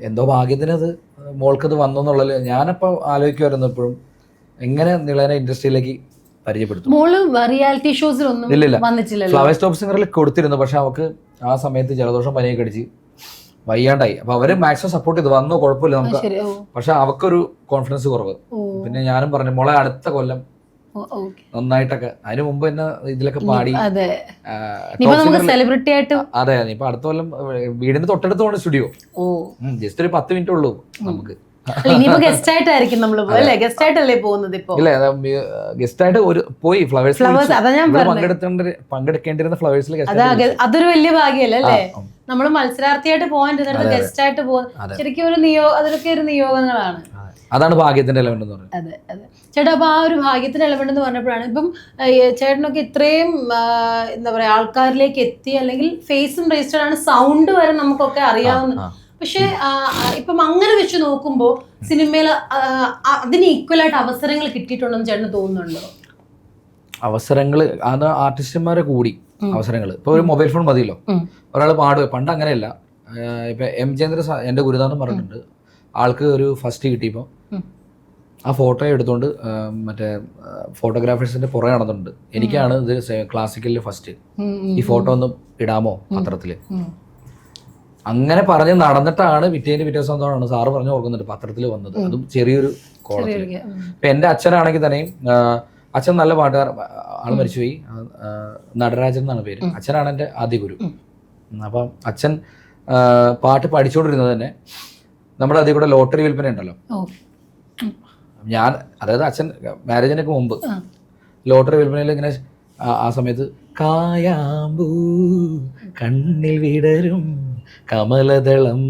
എന്തോ ഭാഗ്യത്തിന് അത് മോൾക്കത് വന്നെന്നുള്ളത് ഞാനപ്പോൾ ആലോചിക്കുമായിരുന്നു എപ്പോഴും, എങ്ങനെ നിളേനെ ഇൻഡസ്ട്രിയിലേക്ക് പരിചയപ്പെടുത്തും. റിയാലിറ്റി ഷോസിലൊന്നും ഫ്ലവേഴ്സ് ടോപ്പ് സിംഗറിൽ കൊടുത്തിരുന്നു, പക്ഷെ അവർക്ക് ആ സമയത്ത് ജലദോഷം പനിയൊക്കെ അടിച്ച് വയ്യാണ്ടായി. അപ്പൊ അവര് മാക്സിമം സപ്പോർട്ട് ചെയ്തു, വന്നു കുഴപ്പമില്ല നമുക്ക്. പക്ഷെ അവക്കൊരു കോൺഫിഡൻസ് കുറവ്. പിന്നെ ഞാനും പറഞ്ഞു, മോളെ അടുത്ത കൊല്ലം നന്നായിട്ടൊക്കെ, അതിനു മുമ്പ് തന്നെ ഇതിലൊക്കെ പാടി. അതെ, ഇപ്പൊ അടുത്ത കൊല്ലം വീടിന് തൊട്ടടുത്തോണ്ട് സ്റ്റുഡിയോ, ജസ്റ്റ് ഒരു 10 മിനിറ്റ് ഉള്ളൂ നമുക്ക്. ഗസ്റ്റ് ആയിട്ടായിരിക്കും നമ്മൾ ഗസ്റ്റ് ആയിട്ടല്ലേ പോകുന്നത് ഇപ്പൊ? ഇല്ല, ഗസ്റ്റ് ആയിട്ട് പോയി ഫ്ലവേഴ്സ് പങ്കെടുക്കേണ്ടിരുന്ന ഫ്ലവേഴ്സിൽ. അതൊരു വലിയ ഭാഗ്യല്ലേ അല്ലേ? നമ്മൾ മത്സരാർത്ഥിയായിട്ട് പോകാൻ ഗസ്റ്റ് ആയിട്ട് പോകുന്നത് ശരിക്കും അതൊക്കെ ഒരു നിയോഗങ്ങളാണ്. അതാണ് ഭാഗ്യത്തിന്റെ എലമെന്റ് എന്ന് പറയുന്നത്. അതെ അതെ ചേട്ടാ. അപ്പൊ ആ ഒരു ഭാഗ്യത്തിന്റെ എലമെന്റ് എന്ന് പറഞ്ഞപ്പോഴാണ് ഇപ്പം ചേട്ടനൊക്കെ ഇത്രയും എന്താ പറയാ ആൾക്കാരിലേക്ക് എത്തി, അല്ലെങ്കിൽ ഫേസും രജിസ്റ്റേർഡ് ആണ്, സൗണ്ട് വരെ നമുക്കൊക്കെ അറിയാവുന്ന. പക്ഷെ ഇപ്പം അങ്ങനെ വെച്ച് നോക്കുമ്പോൾ സിനിമയിൽ അതിന് ഈക്വലായിട്ട് അവസരങ്ങൾ കിട്ടിയിട്ടുണ്ടെന്ന് ചേട്ടന് തോന്നുന്നുണ്ടോ? അവസരങ്ങൾ അത് ആർട്ടിസ്റ്റുമാരെ കൂടി അവസരങ്ങൾ. ഇപ്പൊ ഒരു മൊബൈൽ ഫോൺ മതിയല്ലോ, ഒരാൾ പാടുക. പണ്ട് അങ്ങനെയല്ല. ഇപ്പൊ എം ജയേന്ദ്ര എൻ്റെ ഗുരുദാനം പറഞ്ഞിട്ടുണ്ട്, ആൾക്ക് ഒരു ഫസ്റ്റ് കിട്ടിയപ്പോൾ ആ ഫോട്ടോ എടുത്തുകൊണ്ട് മറ്റേ ഫോട്ടോഗ്രാഫേഴ്സിന്റെ പുറകെ നടന്നിട്ടുണ്ട്. എനിക്കാണ് ഇത് ക്ലാസിക്കലിൽ ഫസ്റ്റ്, ഈ ഫോട്ടോ ഒന്ന് ഇടാമോ പത്രത്തില്. അങ്ങനെ പറഞ്ഞ് നടന്നിട്ടാണ് പിറ്റേ ദിവസമാണ് സാറ് പറഞ്ഞു ഓർക്കുന്നുണ്ട് പത്രത്തിൽ വന്നത്. അതും ചെറിയൊരു കോളത്തിൽ. ഇപ്പൊ എൻ്റെ അച്ഛനാണെങ്കിൽ തന്നെയും, അച്ഛൻ നല്ല പാട്ടുകാർ, ആള് മരിച്ചുപോയി, നടരാജൻ എന്നാണ് പേര്. അച്ഛനാണ് എൻ്റെ ആദ്യ ഗുരു. അപ്പം അച്ഛൻ പാട്ട് പഠിച്ചുകൊണ്ടിരുന്നത് തന്നെ നമ്മുടെ അതിൽ കൂടെ ലോട്ടറി വിൽപ്പന ഉണ്ടല്ലോ. അതായത് അച്ഛൻ മാരേജിനൊക്കെ മുമ്പ് ലോട്ടറി വിൽപ്പനയിൽ ഇങ്ങനെ ആ സമയത്ത് കായാമ്പൂ കണ്ണിൽ വിടരും കമലദളം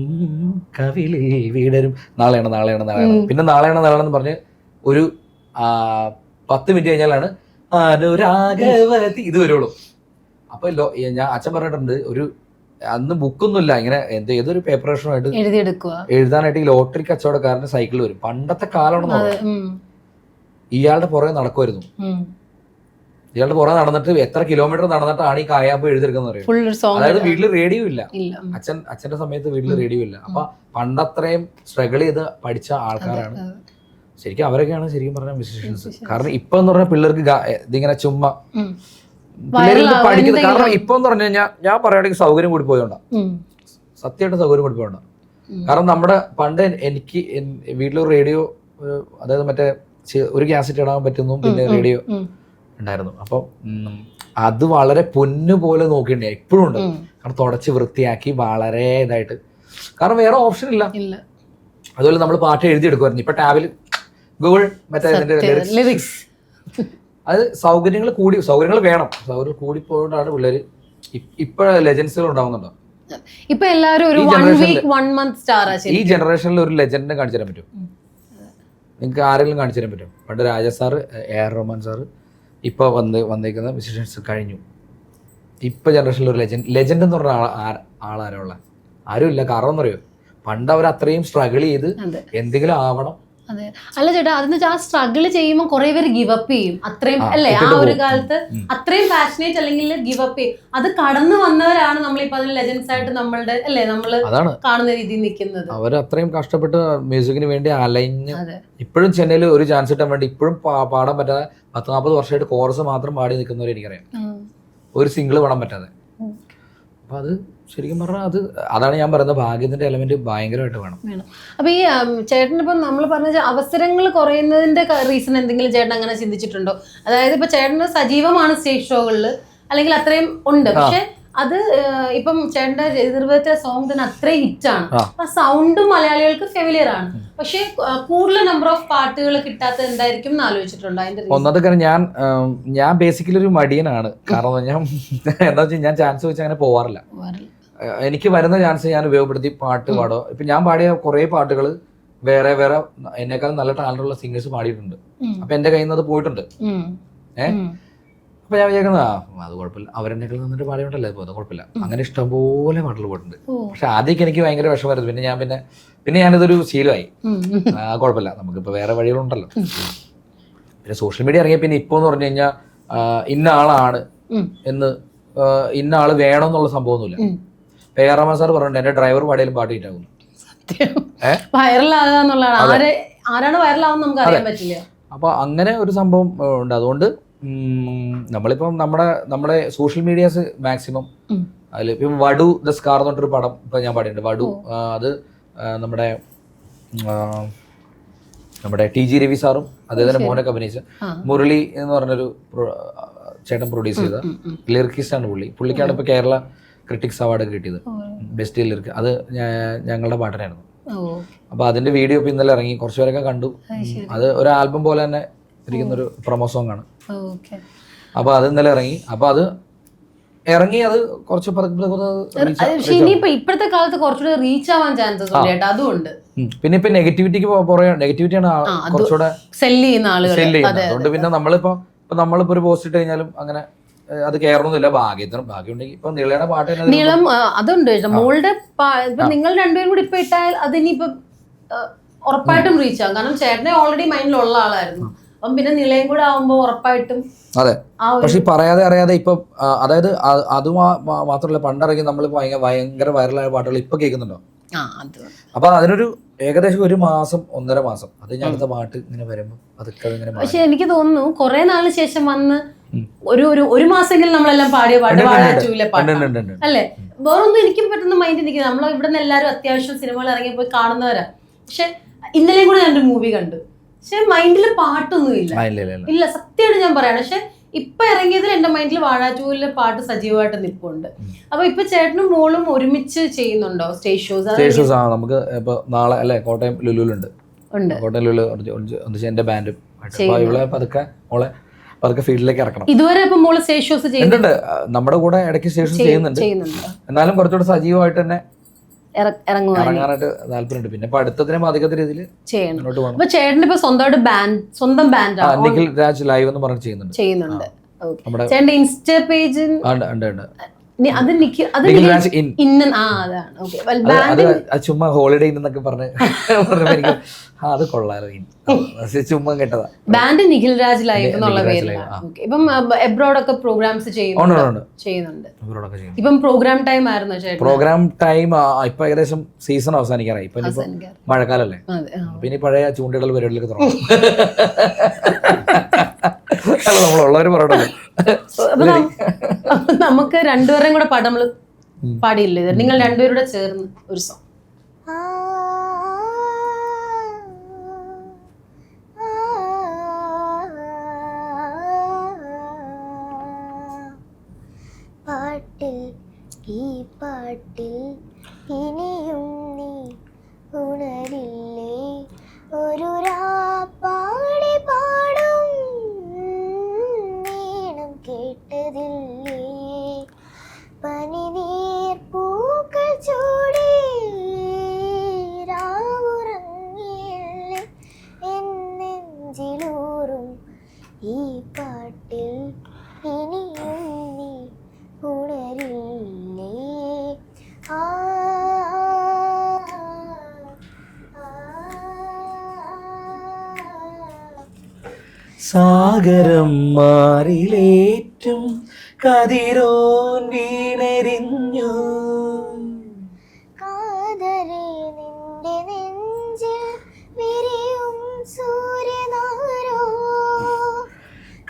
കവിളിൽ വിടരും, നാളെയാണ് പിന്നെ നാളെയാണ് എന്ന് പറഞ്ഞ് ഒരു 10 മിനിറ്റ് കഴിഞ്ഞാലാണ് അനുരാഗവതി ഇത് വരുള്ളൂ. അപ്പൊ ഞാൻ അച്ഛൻ പറഞ്ഞിട്ടുണ്ട്, ഒരു അന്ന് ബുക്കൊന്നുമില്ല, ഇങ്ങനെ ഏതൊരു പേപ്പർ വേഷമായിട്ട് എഴുതാനായിട്ട് ഈ ലോട്ടറി കച്ചവടക്കാരന്റെ സൈക്കിൾ വരും. പണ്ടത്തെ കാലമാണെന്ന് ഇയാളുടെ പുറകെ നടക്കുമായിരുന്നു. ഇയാളുടെ പുറകെ നടന്നിട്ട് എത്ര കിലോമീറ്റർ നടന്നിട്ടാണ് ഈ കായാമ്പ് എഴുതിയെടുക്കുന്നത് അറിയാം. അതായത് വീട്ടില് റേഡിയോ ഇല്ല, അച്ഛന്റെ സമയത്ത് വീട്ടില് റേഡിയോ ഇല്ല. അപ്പൊ പണ്ടത്രയും സ്ട്രഗിൾ ചെയ്ത് പഠിച്ച ആൾക്കാരാണ് ശരിക്കും. അവരൊക്കെയാണ് ശരിക്കും പറഞ്ഞ മ്യൂസീഷ്യൻസ്. കാരണം ഇപ്പൊ എന്ന് പറഞ്ഞാൽ പിള്ളേർക്ക് ഇതിങ്ങനെ ചുമ്മാ പിള്ളേരിൽ പഠിക്കുന്നത്. കാരണം ഇപ്പൊ എന്ന് പറഞ്ഞു കഴിഞ്ഞാൽ ഞാൻ പറയുകയാണെങ്കിൽ സൗകര്യം കൂടി പോയോണ്ടാ, സത്യമായിട്ട് സൗകര്യം കൂടി പോയോണ്ടാ. കാരണം നമ്മുടെ പണ്ട് എനിക്ക് വീട്ടിലൊരു റേഡിയോ, അതായത് മറ്റേ ഒരു ഗ്യാസറ്റ് ഇടാൻ പറ്റുന്നു, പിന്നെ റേഡിയോ ഉണ്ടായിരുന്നു. അപ്പം അത് വളരെ പൊന്നു പോലെ നോക്കിണ്ടേ ഇപ്പോഴും ഉണ്ട്. കാരണം തുടച്ച് വൃത്തിയാക്കി വളരെ ഇതായിട്ട്, കാരണം വേറെ ഓപ്ഷൻ ഇല്ല. അതുപോലെ നമ്മൾ പാട്ട് എഴുതിയെടുക്കുമായിരുന്നു. ഇപ്പൊ ടാബിൽ ഗൂഗിൾ മറ്റേ ലിറിക്സ്, അത് സൗകര്യങ്ങൾ വേണം. സൗകര്യങ്ങൾ കൂടി പോയോണ്ടാണ് പിള്ളേര് ഇപ്പൊ ലെജൻസുകൾ ഉണ്ടാവുന്നുണ്ടോ. ഇപ്പൊ എല്ലാവരും ഒരു ഈ ജനറേഷനിൽ ഒരു ലെജൻഡിനെ കാണിച്ചു തരാൻ പറ്റും നിങ്ങൾക്ക്? ആരെങ്കിലും കാണിച്ചു തരാൻ പറ്റും? പണ്ട് രാജ സാറ്, എ.ആർ. റഹ്മാൻ സാറ്, ഇപ്പൊ വന്നേക്കുന്ന മ്യൂസിഷ്യൻസ് കഴിഞ്ഞു. ഇപ്പൊ ജനറേഷനിൽ ഒരു ലെജൻഡ് എന്ന് പറഞ്ഞ ആളാരോ ഉള്ള ആരും ഇല്ല. കാരണം എന്നറിയോ, പണ്ട് അവർ അത്രയും സ്ട്രഗിൾ ചെയ്ത് എന്തെങ്കിലും ആവണം. അതെ, അല്ല ചേട്ടാ, അതെന്ന് വെച്ചാൽ ആ സ്ട്രഗിൾ ചെയ്യുമ്പോൾ കുറെ പേര് ഗിവ് അപ്പ് ചെയ്യും. അത്രയും അല്ലേ ആ ഒരു കാലത്ത് അത്രയും പാഷനേറ്റ് അല്ലെങ്കിൽ ഗിവ് അപ്പ് ചെയ്യും. അത് കടന്നു വന്നവരാണ് നമ്മളിപ്പോ അതിന് ലെജൻസ് ആയിട്ട് നമ്മളുടെ അല്ലേ നമ്മള് കാണുന്ന രീതിയിൽ നിൽക്കുന്നത്. അവർ അത്രയും കഷ്ടപ്പെട്ട് മ്യൂസിക്കിന് വേണ്ടി അലഞ്ഞ് ഇപ്പോഴും ചെന്നൈയിൽ ഒരു ചാൻസ് കിട്ടാൻ വേണ്ടി ഇപ്പോഴും പാടാൻ പറ്റാതെ 10-40 വർഷമായിട്ട് കോറസ് മാത്രം പാടി നിൽക്കുന്നവരെ എനിക്കറിയാം, ഒരു സിംഗിൾ പാടാൻ പറ്റാതെ. അപ്പൊ അത് ശരിക്കും പറഞ്ഞാൽ അതാണ് ഞാൻ പറയുന്നത്, ഭാഗ്യത്തിന്റെ എലമെന്റ് ഭയങ്കരമായിട്ട് വേണം. അപ്പൊ ഈ ചേട്ടനിപ്പം നമ്മൾ പറഞ്ഞ അവസരങ്ങൾ കുറയുന്നതിന്റെ റീസൺ എന്തെങ്കിലും ചേട്ടൻ അങ്ങനെ ചിന്തിച്ചിട്ടുണ്ടോ? അതായത് ഇപ്പൊ ചേട്ടന് സജീവമാണ് സ്റ്റേജ് ഷോകളിൽ, അല്ലെങ്കിൽ അത്രയും ഉണ്ട്, പക്ഷെ അത് ഇപ്പം ചേട്ടന്റെ നിർവഹിച്ച സോങ് തന്നെ അത്രയും ഹിറ്റാണ്. ആ സൗണ്ട് മലയാളികൾക്ക് ഫെമിലിയർ ആണ്, പക്ഷെ കൂടുതൽ നമ്പർ ഓഫ് പാട്ടുകൾ കിട്ടാത്തത് എന്തായിരിക്കും എന്ന് ആലോചിച്ചിട്ടുണ്ടോ? അതിന്റെ ഒന്നാമത്തെ കാര്യം, ഞാൻ ബേസിക്കലി ഒരു മടിയനാണ്. കാരണം ഞാൻ എന്താ വെച്ചാൽ ഞാൻ ചാൻസ് വെച്ച് അങ്ങനെ പോവാറില്ല. എനിക്ക് വരുന്ന ചാൻസ് ഞാൻ ഉപയോഗപ്പെടുത്തി പാട്ട് പാടോ. ഇപ്പൊ ഞാൻ പാടിയ കുറെ പാട്ടുകൾ വേറെ എന്നെക്കാളും നല്ല ടാലന്റുള്ള സിംഗേഴ്സ് പാടിയിട്ടുണ്ട്. അപ്പൊ എന്റെ കയ്യിൽ നിന്ന് അത് പോയിട്ടുണ്ട്. അപ്പൊ ഞാൻ വിചാരിക്കുന്ന അത് കുഴപ്പമില്ല, അവരെന്നെ നിന്നിട്ട് പാടിയോണ്ടല്ലേ പോകുന്നത്, കുഴപ്പമില്ല. അങ്ങനെ ഇഷ്ടംപോലെ പാട്ടുകൾ പോയിട്ടുണ്ട്. പക്ഷെ ആദ്യമൊക്കെ എനിക്ക് ഭയങ്കര വിഷമമായിരുന്നു. പിന്നെ ഞാനിതൊരു ശീലമായി. കുഴപ്പമില്ല, നമുക്കിപ്പോ വേറെ വഴികളുണ്ടല്ലോ. പിന്നെ സോഷ്യൽ മീഡിയ ഇറങ്ങിയ പിന്നെ ഇപ്പൊ എന്ന് പറഞ്ഞു കഴിഞ്ഞാൽ ഇന്ന ആളാണ് എന്ന് ഇന്ന ആള് വേണമെന്നുള്ള സംഭവമൊന്നുമില്ല. എ.ആർ. റഹ്മാൻ സാർ പറഞ്ഞിട്ടുണ്ട്, എന്റെ ഡ്രൈവർ പാടിയാലും പാട്ട് ഹിറ്റാകുന്നു. ആരാണ് വൈറലാവുന്നത് നമുക്ക് അറിയാൻ പറ്റില്ല. അപ്പൊ അങ്ങനെ ഒരു സംഭവം ഉണ്ട്. അതുകൊണ്ട് നമ്മളിപ്പം നമ്മുടെ സോഷ്യൽ മീഡിയാസ് മാക്സിമം അതിൽ ഇപ്പം വടു ദ സ്കാർ എന്ന് പറഞ്ഞൊരു പടം ഇപ്പൊ ഞാൻ പാടിയിട്ടുണ്ട്. വടു അത് നമ്മുടെ ടി.ജി. രവി സാറും അദ്ദേഹത്തിന്റെ മോനൊക്കെ അഭിനയിച്ച മുരളി എന്ന് പറഞ്ഞൊരു ചേട്ടൻ പ്രൊഡ്യൂസ് ചെയ്ത ലിറിക്കിസ്റ്റ് ആണ് പുള്ളിക്കാണ് ഇപ്പൊ കേരള ക്രിട്ടിക്സ് അവാർഡ് കിട്ടിയത്, ബെസ്റ്റ് ലിറിക്. അത് ഞങ്ങളുടെ പാട്ടിനായിരുന്നു. അപ്പൊ അതിന്റെ വീഡിയോ ഇപ്പൊ ഇന്നലെ ഇറങ്ങി, കുറച്ചുപേരൊക്കെ കണ്ടു. അത് ഒരു ആൽബം പോലെ തന്നെ ഇരിക്കുന്ന ഒരു പ്രൊമോ സോങ് ആണ്. അപ്പൊ അത് ഇന്നലെ ഇറങ്ങി. അപ്പൊ അത് കുറച്ച് ഇപ്പോഴത്തെ കാലത്ത് കുറച്ചുകൂടെ റീച്ച് ആവാൻ ചാൻസസ് ഉണ്ട്. അതുകൊണ്ട് പിന്നെ ഇപ്പൊ നെഗറ്റിവിറ്റിയാണ് കുറച്ചുകൂടെ സെല്ല് ചെയ്യുന്ന ആളുകൾ. അതുകൊണ്ട് പിന്നെ നമ്മളിപ്പോ ഒരു പോസ്റ്റ് ഇട്ട് കഴിഞ്ഞാലും അങ്ങനെ അത് കയറണമെന്നില്ല. ഭാഗ്യം ഉണ്ടെങ്കിൽ ഇപ്പൊ നീളയുടെ പാട്ട് നീളം അതുണ്ട്. മോളുടെ ഇപ്പൊ നിങ്ങൾ രണ്ടുപേരും കൂടി ഇപ്പൊ ഇട്ടാൽ അതിനിപ്പോ ഉറപ്പായിട്ടും റീച്ച് ആവും. കാരണം ചേട്ടനെ ഓൾറെഡി മൈൻഡിലുള്ള ആളായിരുന്നു. അപ്പം പിന്നെ നിളയും കൂടെ ആവുമ്പോ ഉറപ്പായിട്ടും. അതെ, പക്ഷെ പറയാതെ അറിയാതെ ഇപ്പൊ അതായത് അത് മാത്രമല്ല, പണ്ടിറങ്ങി നമ്മളിപ്പോ ഭയങ്കര വൈറലായ പാട്ടുകൾ ഇപ്പൊ കേൾക്കുന്നുണ്ടോ? അപ്പൊ അതിനൊരു ഏകദേശം 1 മാസം 1.5 മാസം അത് ഞാൻ അടുത്ത പാട്ട് ഇങ്ങനെ വരുമ്പോ അതൊക്കെ ഇങ്ങനെ. പക്ഷെ എനിക്ക് തോന്നുന്നു കുറെ നാളിന് ശേഷം വന്ന് ഒരു മാസമെങ്കിലും നമ്മളെല്ലാം പാടിയ പാട്ട് അല്ലേ? വേറൊന്നും എനിക്കും പെട്ടെന്ന് മൈൻഡ് നിൽക്കുന്നത്, നമ്മൾ ഇവിടെ നിന്ന് എല്ലാവരും അത്യാവശ്യം സിനിമകൾ ഇറങ്ങി പോയി കാണുന്നവരാ. പക്ഷെ ഇന്നലെയും കൂടെ ഞാനൊരു മൂവി കണ്ടു, പക്ഷെ മൈൻഡില് പാട്ടൊന്നും ഇല്ല. സത്യമായിട്ട് ഞാൻ പറയാണ്. പക്ഷെ ഇപ്പൊ ഇറങ്ങിയതിൽ എന്റെ മൈൻഡിൽ വാഴാറ്റൂരിലെ പാട്ട് സജീവമായിട്ട് നിൽപ്പുണ്ട്. അപ്പൊ ഇപ്പൊ ചേട്ടനും മോളും ഒരുമിച്ച് ചെയ്യുന്നുണ്ടോ സ്റ്റേജ് ഷോസ്? നമുക്ക് ഇപ്പൊ നാളെ അല്ലെ കോട്ടയം ലുലുലുണ്ട്. കോട്ടയം ലുലു എന്റെ ബാൻഡും ഇവിടെ പതുക്കെ ഫീൽഡിലേക്ക് ഇറക്കണം. ഇതുവരെ ഇപ്പൊ മോള് സ്റ്റേജ് ഷോസ് ചെയ്യുന്നുണ്ട്. നമ്മുടെ കൂടെ ഇടയ്ക്ക് സ്റ്റേജ് ഷോസ് ചെയ്യുന്നുണ്ട്. എന്നാലും കുറച്ചുകൂടെ സജീവമായിട്ട് തന്നെ ഇറങ്ങുവാൻ ഇറങ്ങാനായിട്ട് താല്പര്യമുണ്ട്. പിന്നെ പഠിത്തത്തിനെ ബാധിക്കാത്ത രീതിയിൽ ചെയ്യണം. മുന്നോട്ട് പോകണം. അപ്പൊ ചേട്ടന് ഇപ്പൊ സ്വന്തമായിട്ട് സ്വന്തം ബാൻഡ് നിഖിൽ രാജ് ലൈവ് എന്ന് പറഞ്ഞ് ചെയ്യുന്നുണ്ട്. ഓക്കെ. ചേട്ടന്റെ ഇൻസ്റ്റ പേജ് ഉണ്ട്. അത് നിഖിൽ രാജ് ഇൻ. അതാണ്. ഓക്കെ. അത് ചുമ്മാ ഹോളിഡേ എന്നൊക്കെ പറഞ്ഞ് എനിക്ക് അത് കൊള്ളാലോ, ചുമ്മാ കേട്ടതാ. ബാൻഡ് നിഖിൽ രാജ് ലൈവ് എന്നുള്ള പേരിലാണ്. ഓക്കെ. ഇപ്പം എബ്രോഡൊക്കെ പ്രോഗ്രാംസ് ചെയ്യുന്നുണ്ട്. ഇപ്പം പ്രോഗ്രാം ടൈം ആയിരുന്നു ചേട്ടൻ? പ്രോഗ്രാം ടൈം ഇപ്പൊ ഏകദേശം സീസൺ അവസാനിക്കാറായി. ഇപ്പൊ മഴക്കാലല്ലേ, പിന്നെ പഴയ ചൂണ്ടിടൽ പരിപാടിയിലൊക്കെ തുടങ്ങും. നമ്മളുള്ളവര് പറയണല്ലോ. നമുക്ക് രണ്ടുപേരും കൂടെ പാട്ട് നമ്മള് പാടിയില്ലേ, നിങ്ങൾ രണ്ടുപേരുടെ ചേർന്ന് ഒരു സോങ്. പാട്ടിൽ ഈ പാട്ടിൽ ഇനിയും നീ ഉണരില്ലേ, ഒരു രാപ്പാടി പാടും നീണം കേട്ടതില്ലേ, പനിനീർ പൂക്കൾ ചൂടി രാവുറങ്ങിയില്ലേ, എന്നെഞ്ചിലൂറും ഈ പാട്ടിൽ ഇനിയും നീ ഉണരില്ലേ. സാഗരം മാറിലേറ്റും കതിരോൻ വീണരിഞ്ഞു, കാതരെ നിന്റെ നെഞ്ചിൽ വിരിയും സൂര്യനാരോ,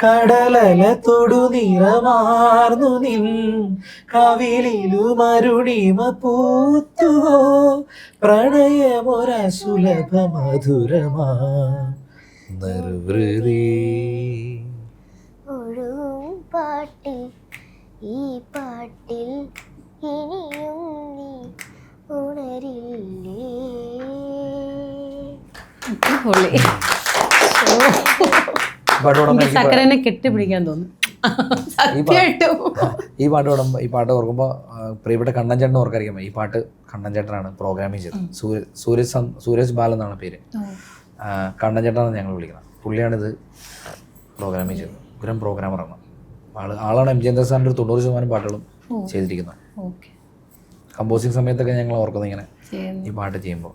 കടലല തൊടു നിറമാർന്നു നിൻ കവിളിലുമരുണിമ പൂത്തുവോ, പ്രണയമൊരസുലഭ മധുരമാ നിർവൃതി. ഒഴുകും പാട്ടിൽ ഈ പാട്ടിൽ ഇനിയും നീ ഉണരില്ലേ. സക്കരനെ കെട്ടിപ്പിടിക്കാൻ തോന്നുന്നു. ഈ പാട്ട് ഓർക്കുമ്പോൾ പ്രിയപ്പെട്ട കണ്ണൻ ചേട്ടൻ ഓർക്കായിരിക്കും. ഈ പാട്ട് കണ്ണൻ ചേട്ടനാണ് പ്രോഗ്രാമിങ് ചെയ്തത്. സൂരജ് ബാൽ എന്നാണ് പേര്. കണ്ണൻ ചേട്ടനാണ് ഞങ്ങൾ വിളിക്കുന്നത്. പുള്ളിയാണിത് പ്രോഗ്രാമിങ് ചെയ്തത്. ഉഗ്രം പ്രോഗ്രാമറാണ് ആളാണ്. എം ജി എന്തർ സാറിൻ്റെ 90% പാട്ടുകളും ചെയ്തിരിക്കുന്നത്. കമ്പോസിങ് സമയത്തൊക്കെ ഞങ്ങൾ ഓർക്കുന്നത് ഇങ്ങനെ ഈ പാട്ട് ചെയ്യുമ്പോൾ